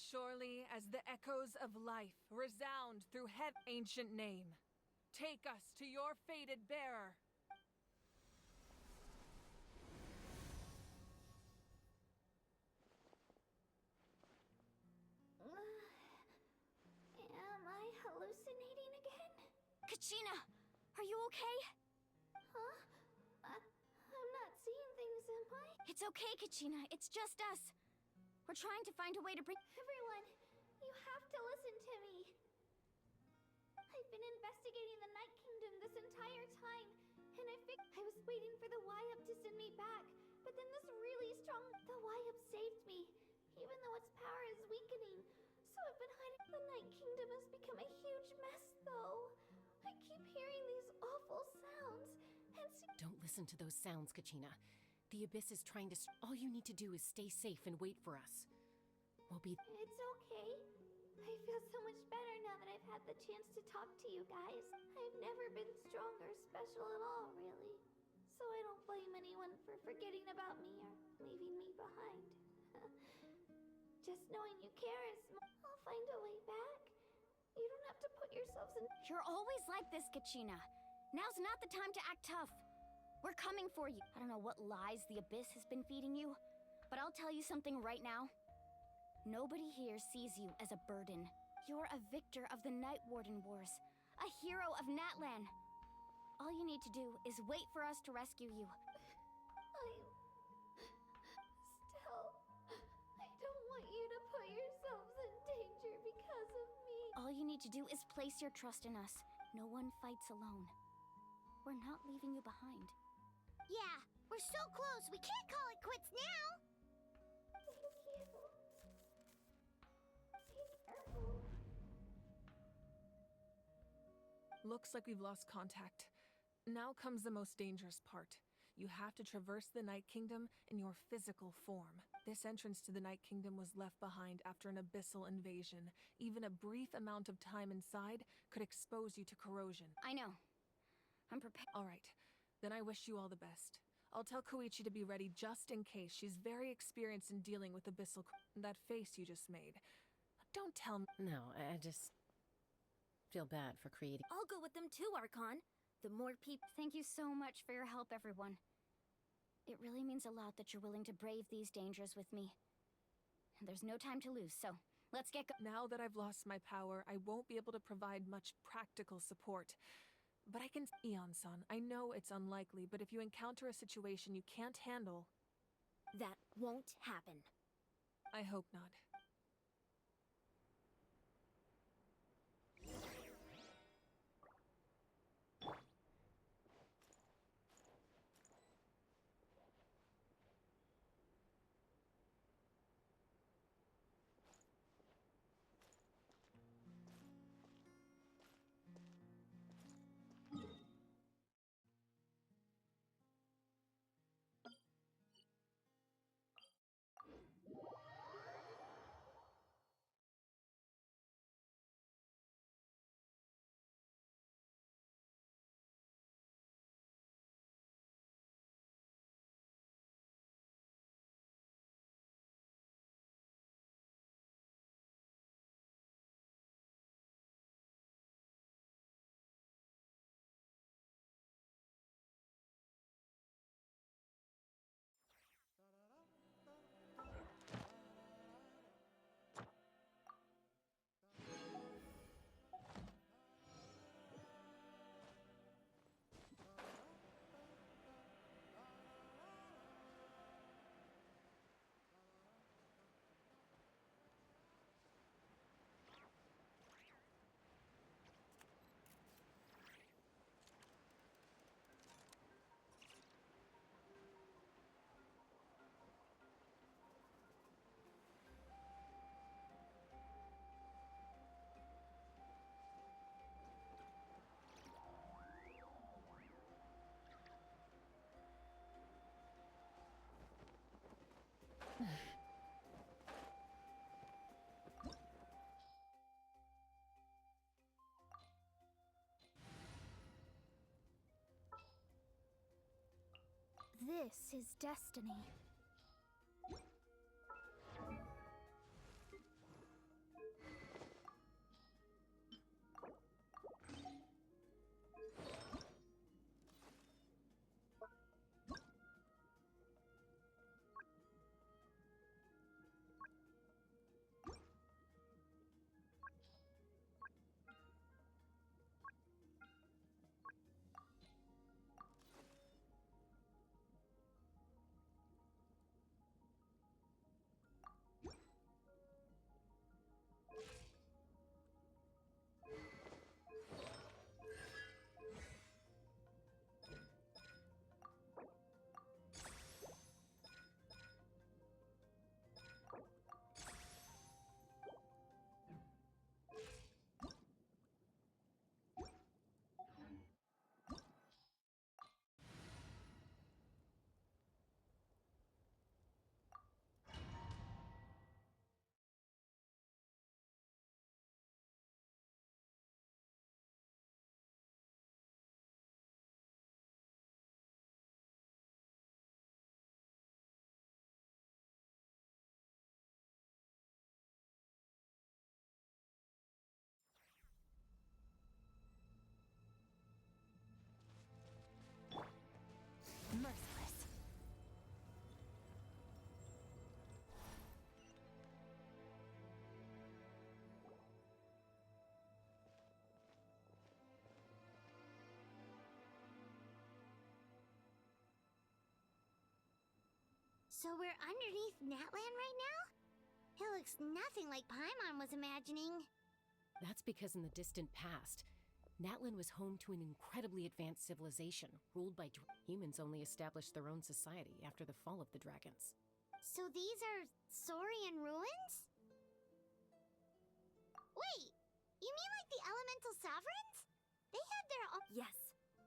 Surely as the echoes of life resound through heaven's ancient name, take us to your fated bearer. Am I hallucinating again? Kachina, are you okay? Huh? I'm not seeing things, am I? It's okay, Kachina. It's just us. We're trying to find a way to bring... Everyone, you have to listen to me. I've been investigating the Night Kingdom this entire time, and I was waiting for the Y-Up to send me back, but then this really strong... The Y-Up saved me, even though its power is weakening. So I've been hiding... The Night Kingdom has become a huge mess, though. I keep hearing these awful sounds, and Don't listen to those sounds, Kachina. The Abyss is trying to... All you need to do is stay safe and wait for us. We'll be... It's okay. I feel so much better now that I've had the chance to talk to you guys. I've never been strong or special at all, really. So I don't blame anyone for forgetting about me or leaving me behind. Just knowing you care is... I'll find a way back. You don't have to put yourselves in... You're always like this, Kachina. Now's not the time to act tough. We're coming for you. I don't know what lies the Abyss has been feeding you, but I'll tell you something right now. Nobody here sees you as a burden. You're a victor of the Night Warden Wars, a hero of Natlan. All you need to do is wait for us to rescue you. I don't want you to put yourselves in danger because of me. All you need to do is place your trust in us. No one fights alone. We're not leaving you behind. Yeah, we're so close. We can't call it quits now. Thank you. Be careful. Looks like we've lost contact. Now comes the most dangerous part. You have to traverse the Night Kingdom in your physical form. This entrance to the Night Kingdom was left behind after an abyssal invasion. Even a brief amount of time inside could expose you to corrosion. I know. I'm prepared. All right. Then I wish you all the best. I'll tell Koichi to be ready just in case. She's very experienced in dealing with abyssal... That face you just made. Don't tell me... No, I just... feel bad for creating... I'll go with them too, Archon. The more people... Thank you so much for your help, everyone. It really means a lot that you're willing to brave these dangers with me. And there's no time to lose, so let's get Now that I've lost my power, I won't be able to provide much practical support. But I can... Ian-san, I know it's unlikely, but if you encounter a situation you can't handle... That won't happen. I hope not. This is destiny. Merciless. So we're underneath Natlan right now? It looks nothing like Paimon was imagining. That's because in the distant past, Natlan was home to an incredibly advanced civilization ruled by humans only established their own society after the fall of the dragons. So these are Saurian ruins? Wait, you mean like the elemental sovereigns? They had their own. Yes,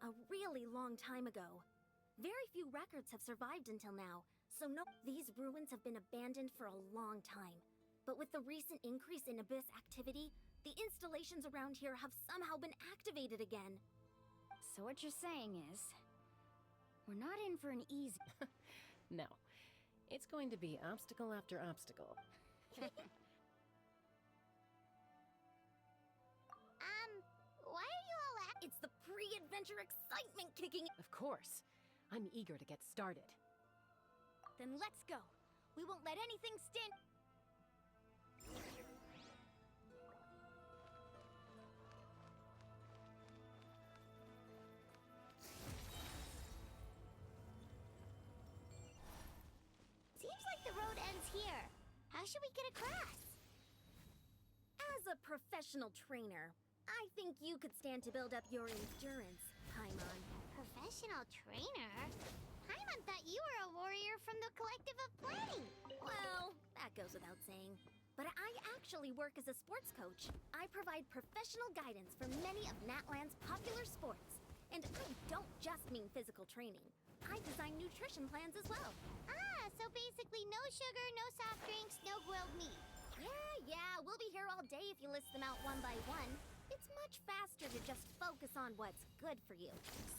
a really long time ago. Very few records have survived until now, so these ruins have been abandoned for a long time. But with the recent increase in abyss activity, the installations around here have somehow been activated again. So what you're saying is, we're not in for an easy... No. It's going to be obstacle after obstacle. Why are you all It's the pre-adventure excitement kicking in. Of course. I'm eager to get started. Then let's go. We won't let anything stand... Seems like the road ends here. How should we get across? As a professional trainer, I think you could stand to build up your endurance, Paimon. Professional trainer? Paimon thought you were a warrior from the Collective of Planning. Well, that goes without saying. But I actually work as a sports coach. I provide professional guidance for many of Natlan's popular sports. And I don't just mean physical training. I design nutrition plans as well. Ah, so basically no sugar, no soft drinks, no grilled meat. Yeah, we'll be here all day if you list them out one by one. It's much faster to just focus on what's good for you.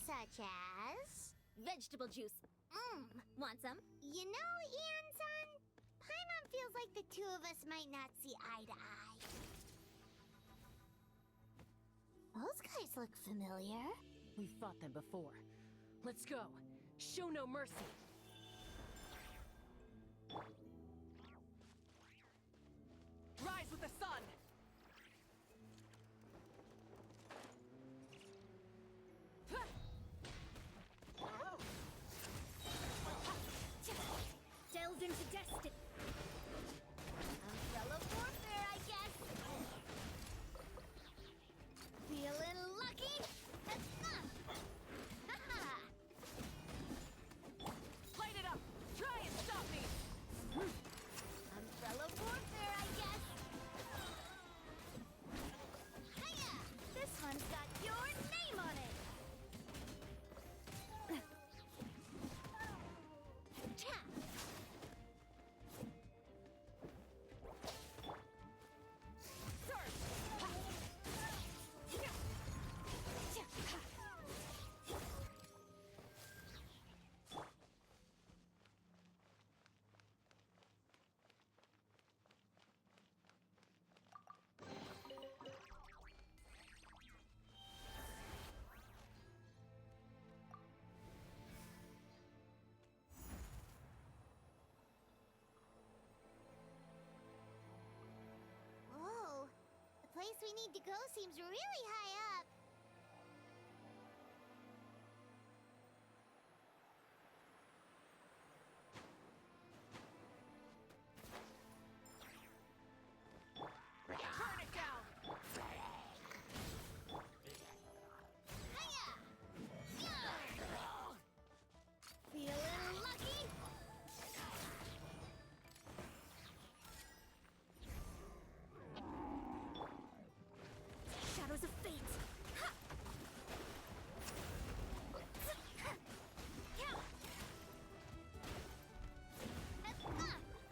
Such as? Vegetable juice. Want some? You know, Ian-san, Paimon feels like the two of us might not see eye to eye. Those guys look familiar. We've fought them before. Let's go. Show no mercy. Rise with the sun! Delves into destiny. Umbrella warfare, I guess. Feeling lucky? Haha! we need to go seems really high up. Burn it down! Feeling lucky? Shadows of fate. Ha!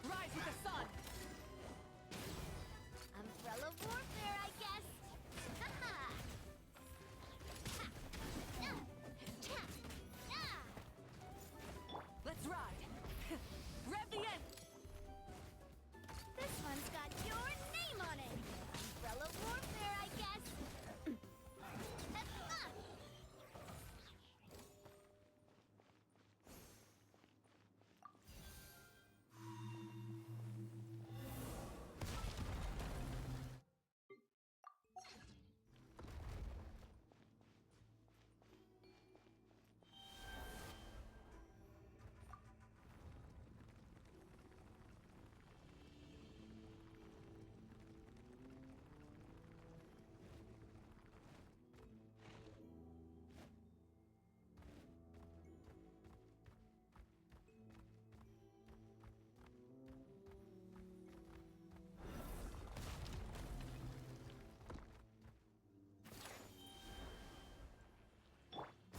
Rise with the sun! Umbrella warfare, I guess. Let's ride! Rev the end! This one's got your name on it. Umbrella warfare, I guess.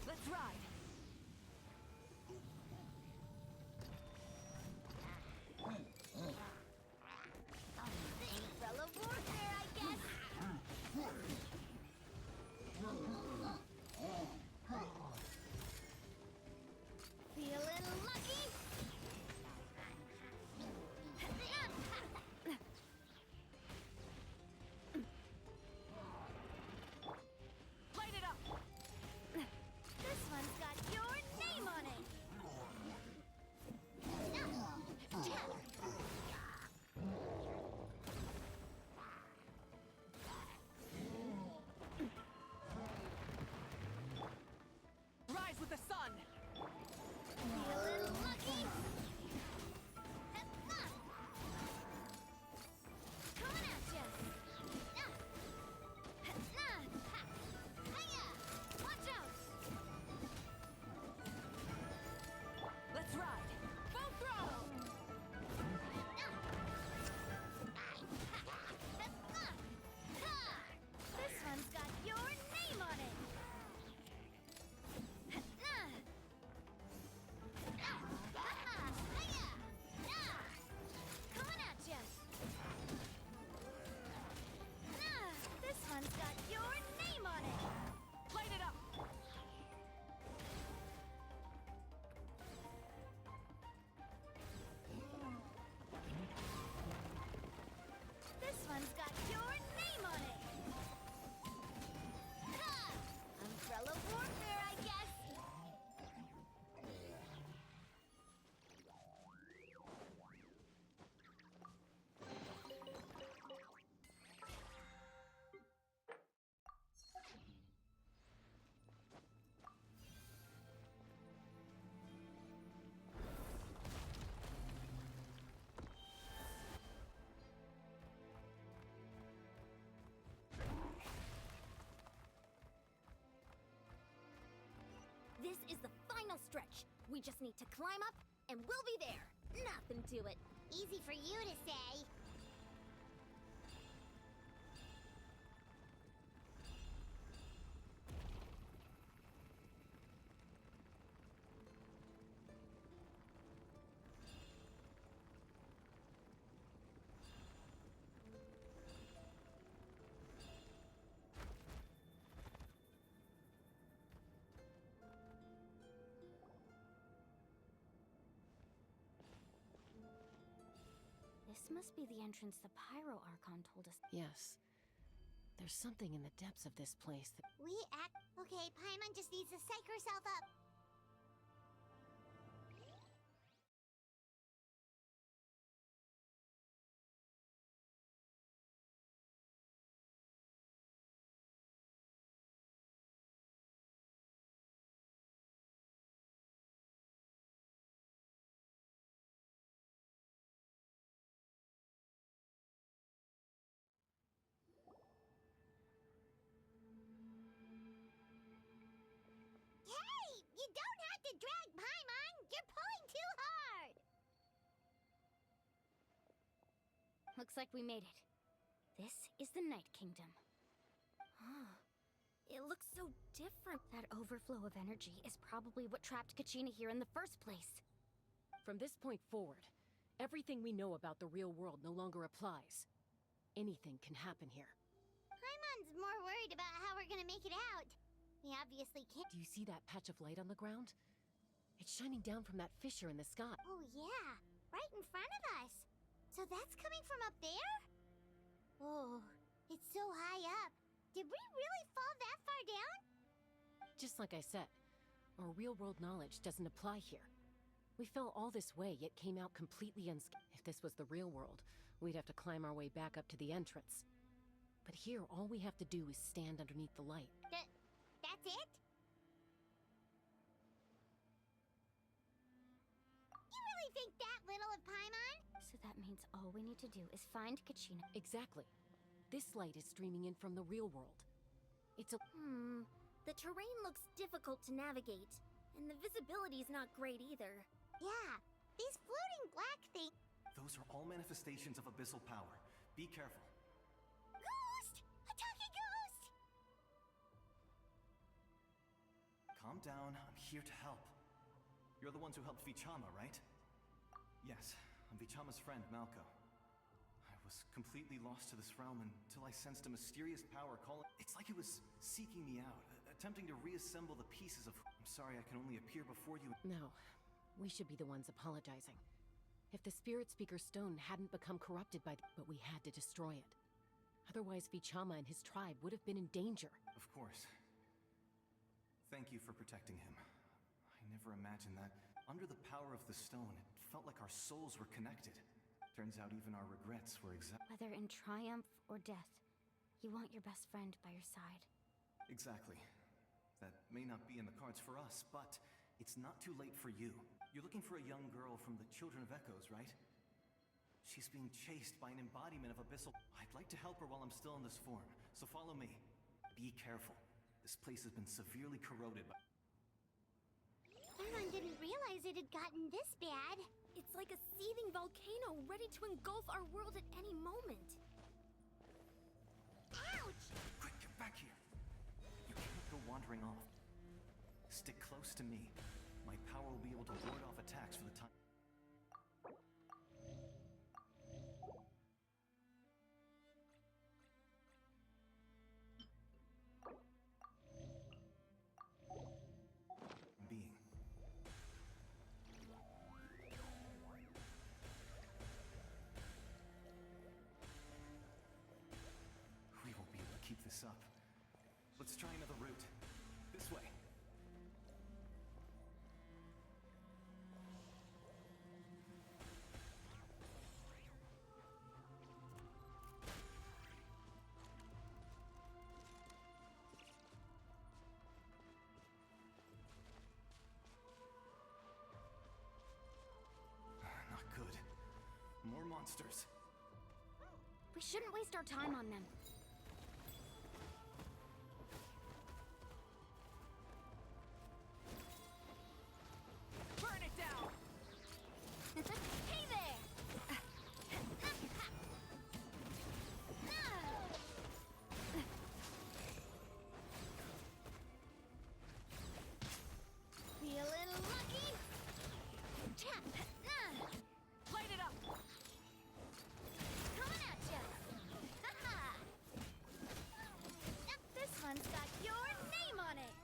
Let's ride! Umbrella warfare, I guess. Feeling lucky? Light it up! This one's got your name on it. Rise with the sun! Feeling lucky? Coming at ya! Watch out! Let's ride! Full throttle! This one's got your name on it. Coming at ya! This one's got your name on it. Light it up! This one's got your name on it. Umbrella warfare, I guess. This is the final stretch. We just need to climb up, and we'll be there. Nothing to it. Easy for you to say. This must be the entrance the Pyro Archon told us. Yes. There's something in the depths of this place that... We act... Okay, Paimon just needs to psych herself up. have to drag Paimon! You're pulling too hard! Looks like we made it. This is the Night Kingdom. It looks so different. That overflow of energy is probably what trapped Kachina here in the first place. From this point forward, everything we know about the real world no longer applies. Anything can happen here. Paimon's more worried about how we're gonna make it out. We obviously can't. Do you see that patch of light on the ground? It's shining down from that fissure in the sky. Oh yeah, right in front of us. So that's coming from up there? Oh, it's so high up. Did we really fall that far down? Just like I said, our real-world knowledge doesn't apply here. We fell all this way, yet came out completely unscathed. If this was the real world, we'd have to climb our way back up to the entrance. But here, all we have to do is stand underneath the light. That's it? You really think that little of Paimon? So that means all we need to do is find Kachina. Exactly. This light is streaming in from the real world. It's a... The terrain looks difficult to navigate, and the visibility's not great either. Yeah, these floating black things. Those are all manifestations of abyssal power. Be careful. Ghost! A talking ghost! Calm down, I'm here to help. You're the ones who helped Vichama, right? Yes, I'm Vichama's friend, Malko. I was completely lost to this realm until I sensed a mysterious power calling. It's like it was seeking me out, attempting to reassemble the pieces of. I'm sorry I can only appear before you. No, we should be the ones apologizing. If the Spirit Speaker Stone hadn't become corrupted by but we had to destroy it. Otherwise, Vichama and his tribe would have been in danger. Of course. Thank you for protecting him. I never imagined that. Under the power of the stone, it felt like our souls were connected. Turns out even our regrets were Whether in triumph or death, you want your best friend by your side. Exactly. That may not be in the cards for us, but it's not too late for you. You're looking for a young girl from the Children of Echoes, right? She's being chased by an embodiment of abyssal. I'd like to help her while I'm still in this form, so follow me. Be careful. This place has been severely corroded by... Paimon didn't realize it had gotten this bad. It's like a seething volcano ready to engulf our world at any moment. Ouch! Quick, get back here! You can't go wandering off. Stick close to me. My power will be able to ward off attacks for the time. Being. We won't be able to keep this up. Let's try another route. This way. Not good. More monsters. We shouldn't waste our time on them. Burn it down! Hey there! Feeling lucky? Light it up! Coming at ya! Ha-ha! This one's got your name on it!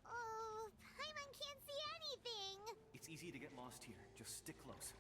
Oh, Paimon can't see anything! It's easy to get lost here. Just stick close.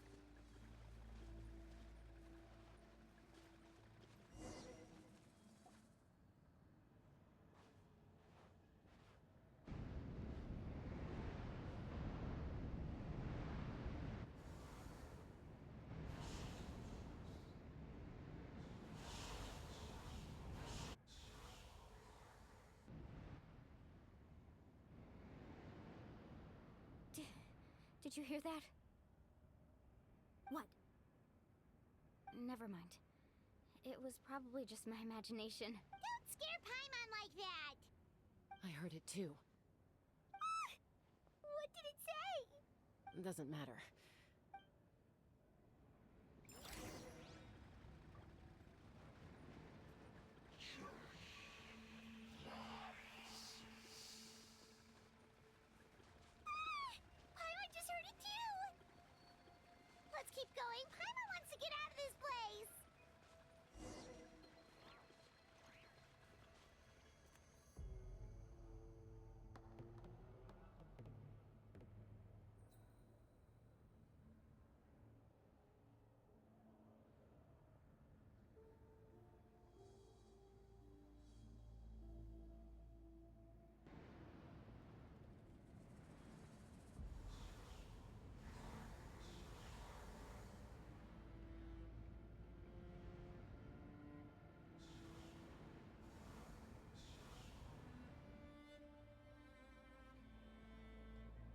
Did you hear that? What? Never mind. It was probably just my imagination. Don't scare Paimon like that! I heard it too. What did it say? Doesn't matter. Paimon just heard it too! Let's keep going. Paimon wants to get out of this place!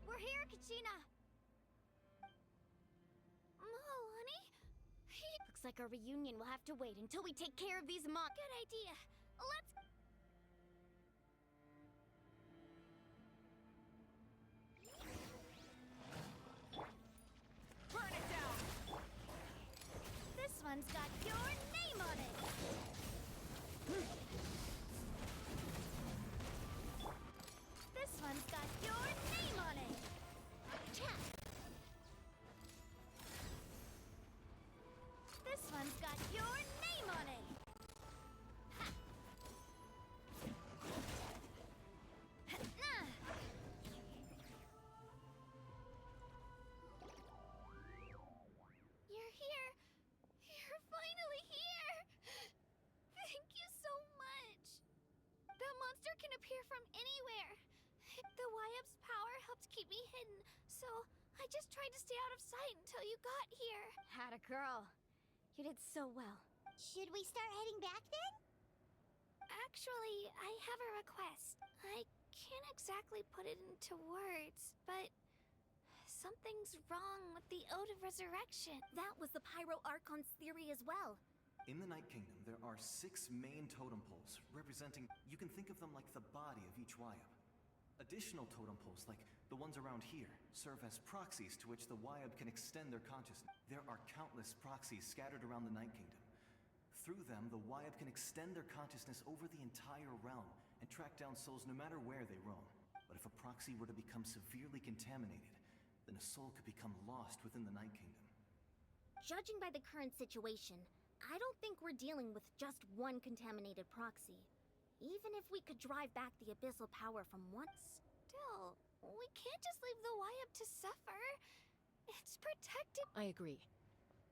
We're here, Kachina! Oh, honey? Looks like our reunion will have to wait until we take care of these Good idea. Let's... Burn it down! This one's got your name on it! This one's got your name on it! This one's got your name on it! You're here! You're finally here! Thank you so much! That monster can appear from anywhere! The YF's power helped keep me hidden, so I just tried to stay out of sight until you got here. Had a girl. You did so well. Should we start heading back then? Actually, I have a request. I can't exactly put it into words, but something's wrong with the Ode of Resurrection. That was the Pyro Archon's theory as well. In the Night Kingdom, there are 6 main totem poles, representing... You can think of them like the body of each Wyab. Additional totem poles, like the ones around here, serve as proxies to which the Wyab can extend their consciousness. There are countless proxies scattered around the Night Kingdom. Through them, the Wyab can extend their consciousness over the entire realm and track down souls no matter where they roam. But if a proxy were to become severely contaminated, then a soul could become lost within the Night Kingdom. Judging by the current situation, I don't think we're dealing with just one contaminated proxy. Even if we could drive back the abyssal power from one... Still, we can't just leave the Wyab to suffer. It's protected... I agree.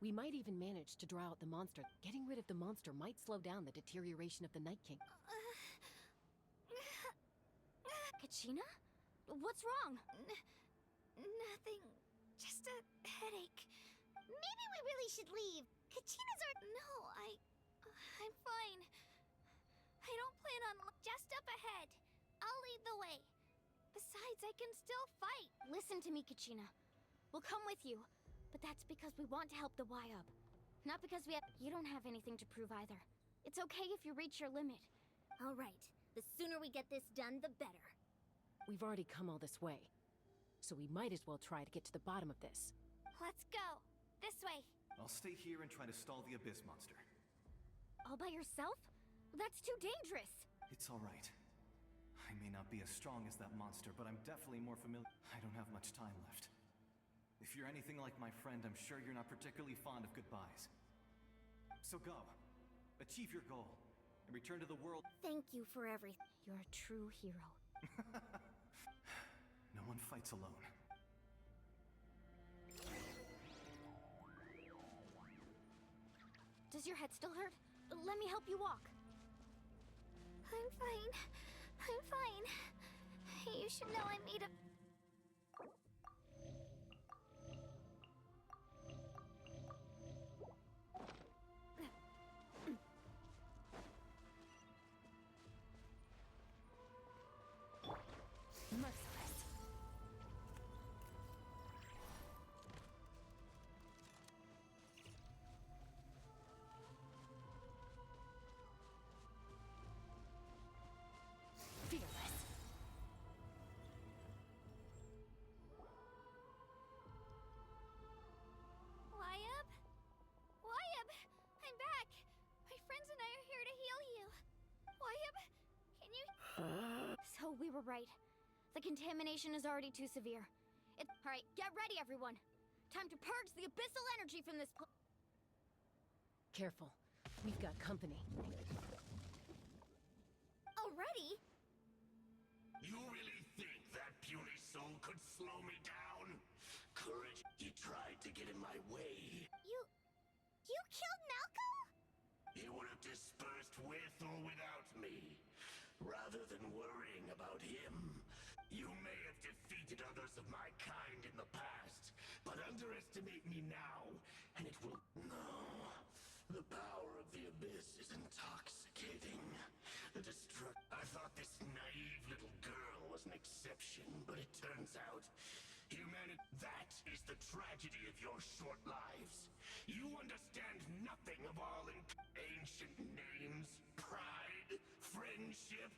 We might even manage to draw out the monster. Getting rid of the monster might slow down the deterioration of the Night King. Kachina? What's wrong? Nothing. Just a headache. Maybe we really should leave. Kachina's our... No, I'm fine. I don't plan on... Just up ahead. I'll lead the way. Besides, I can still fight. Listen to me, Kachina. We'll come with you, but that's because we want to help the Wyab. Not because we have... You don't have anything to prove either. It's okay if you reach your limit. All right. The sooner we get this done, the better. We've already come all this way, so we might as well try to get to the bottom of this. Let's go. This way. I'll stay here and try to stall the Abyss monster. All by yourself? That's too dangerous. It's all right. I may not be as strong as that monster, but I'm definitely more familiar. I don't have much time left. If you're anything like my friend, I'm sure you're not particularly fond of goodbyes. So go. Achieve your goal. And return to the world. Thank you for everything. You're a true hero. No one fights alone. Does your head still hurt? Let me help you walk. I'm fine. I'm fine. You should know I'm made of... Merciless. were right. The contamination is already too severe. Alright, get ready, everyone! Time to purge the abyssal energy from this Careful. We've got company. Already? You really think that puny soul could slow me down? Courage, he tried to get in my way. You killed Malco? He would have dispersed with or without me. Rather than worrying about him, you may have defeated others of my kind in the past, but underestimate me now, and it will... No. The power of the Abyss is intoxicating. I thought this naive little girl was an exception, but it turns out... That is the tragedy of your short lives. You understand nothing of all ancient names, pride, friendship,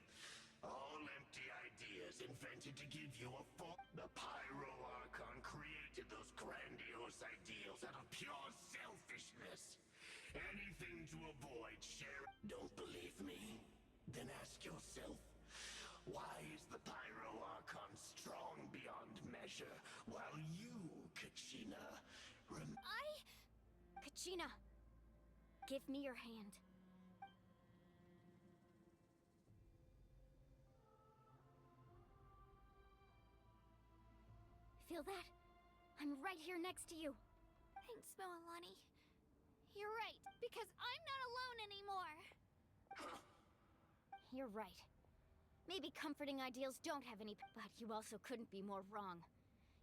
all empty ideas invented to give you a The Pyro Archon created those grandiose ideals out of pure selfishness. Anything to avoid sharing. Don't believe me? Then ask yourself, why is the Pyro Archon strong beyond measure, while you, Kachina, Kachina, give me your hand. Feel that? I'm right here next to you. Thanks, Moalani. You're right, because I'm not alone anymore. You're right. Maybe comforting ideals don't have any, but you also couldn't be more wrong.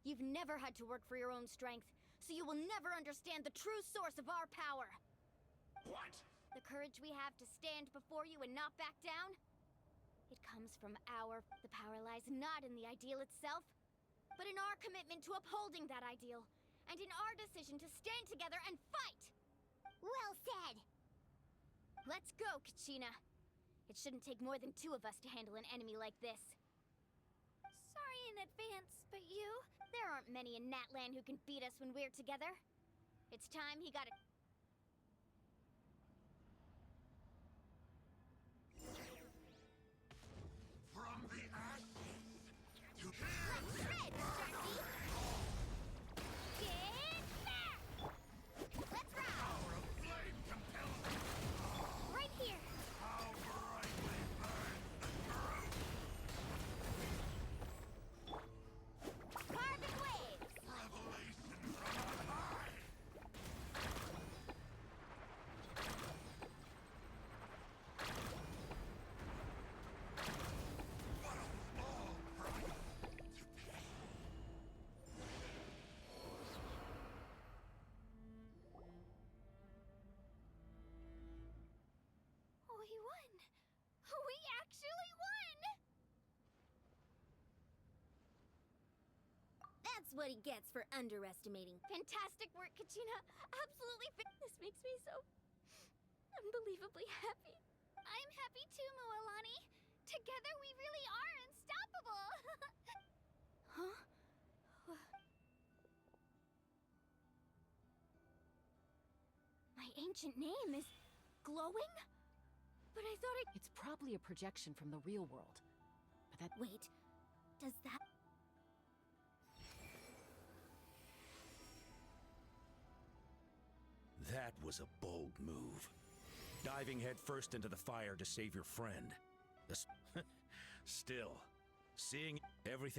You've never had to work for your own strength, so you will never understand the true source of our power. What? The courage we have to stand before you and not back down? It comes from the power lies not in the ideal itself, but in our commitment to upholding that ideal, and in our decision to stand together and fight! Well said! Let's go, Kachina. It shouldn't take more than 2 of us to handle an enemy like this. Sorry in advance, but you? There aren't many in Natlan who can beat us when we're together. It's time he got it. From the ashes to Let's shred, Jackie! Get back! Let's ride! power of flame compels me. Right here! How brightly burns the truth! Carbon waves! Revelation from on high! What a small price to pay! We won! We actually won! That's what he gets for underestimating. Fantastic work, Kachina! Absolutely This makes me so... unbelievably happy. I'm happy too, Moalani. Together we really are unstoppable! Huh? My ancient name is... glowing? But I thought It's probably a projection from the real world. But that... Wait, does that... That was a bold move. Diving headfirst into the fire to save your friend. Still, seeing everything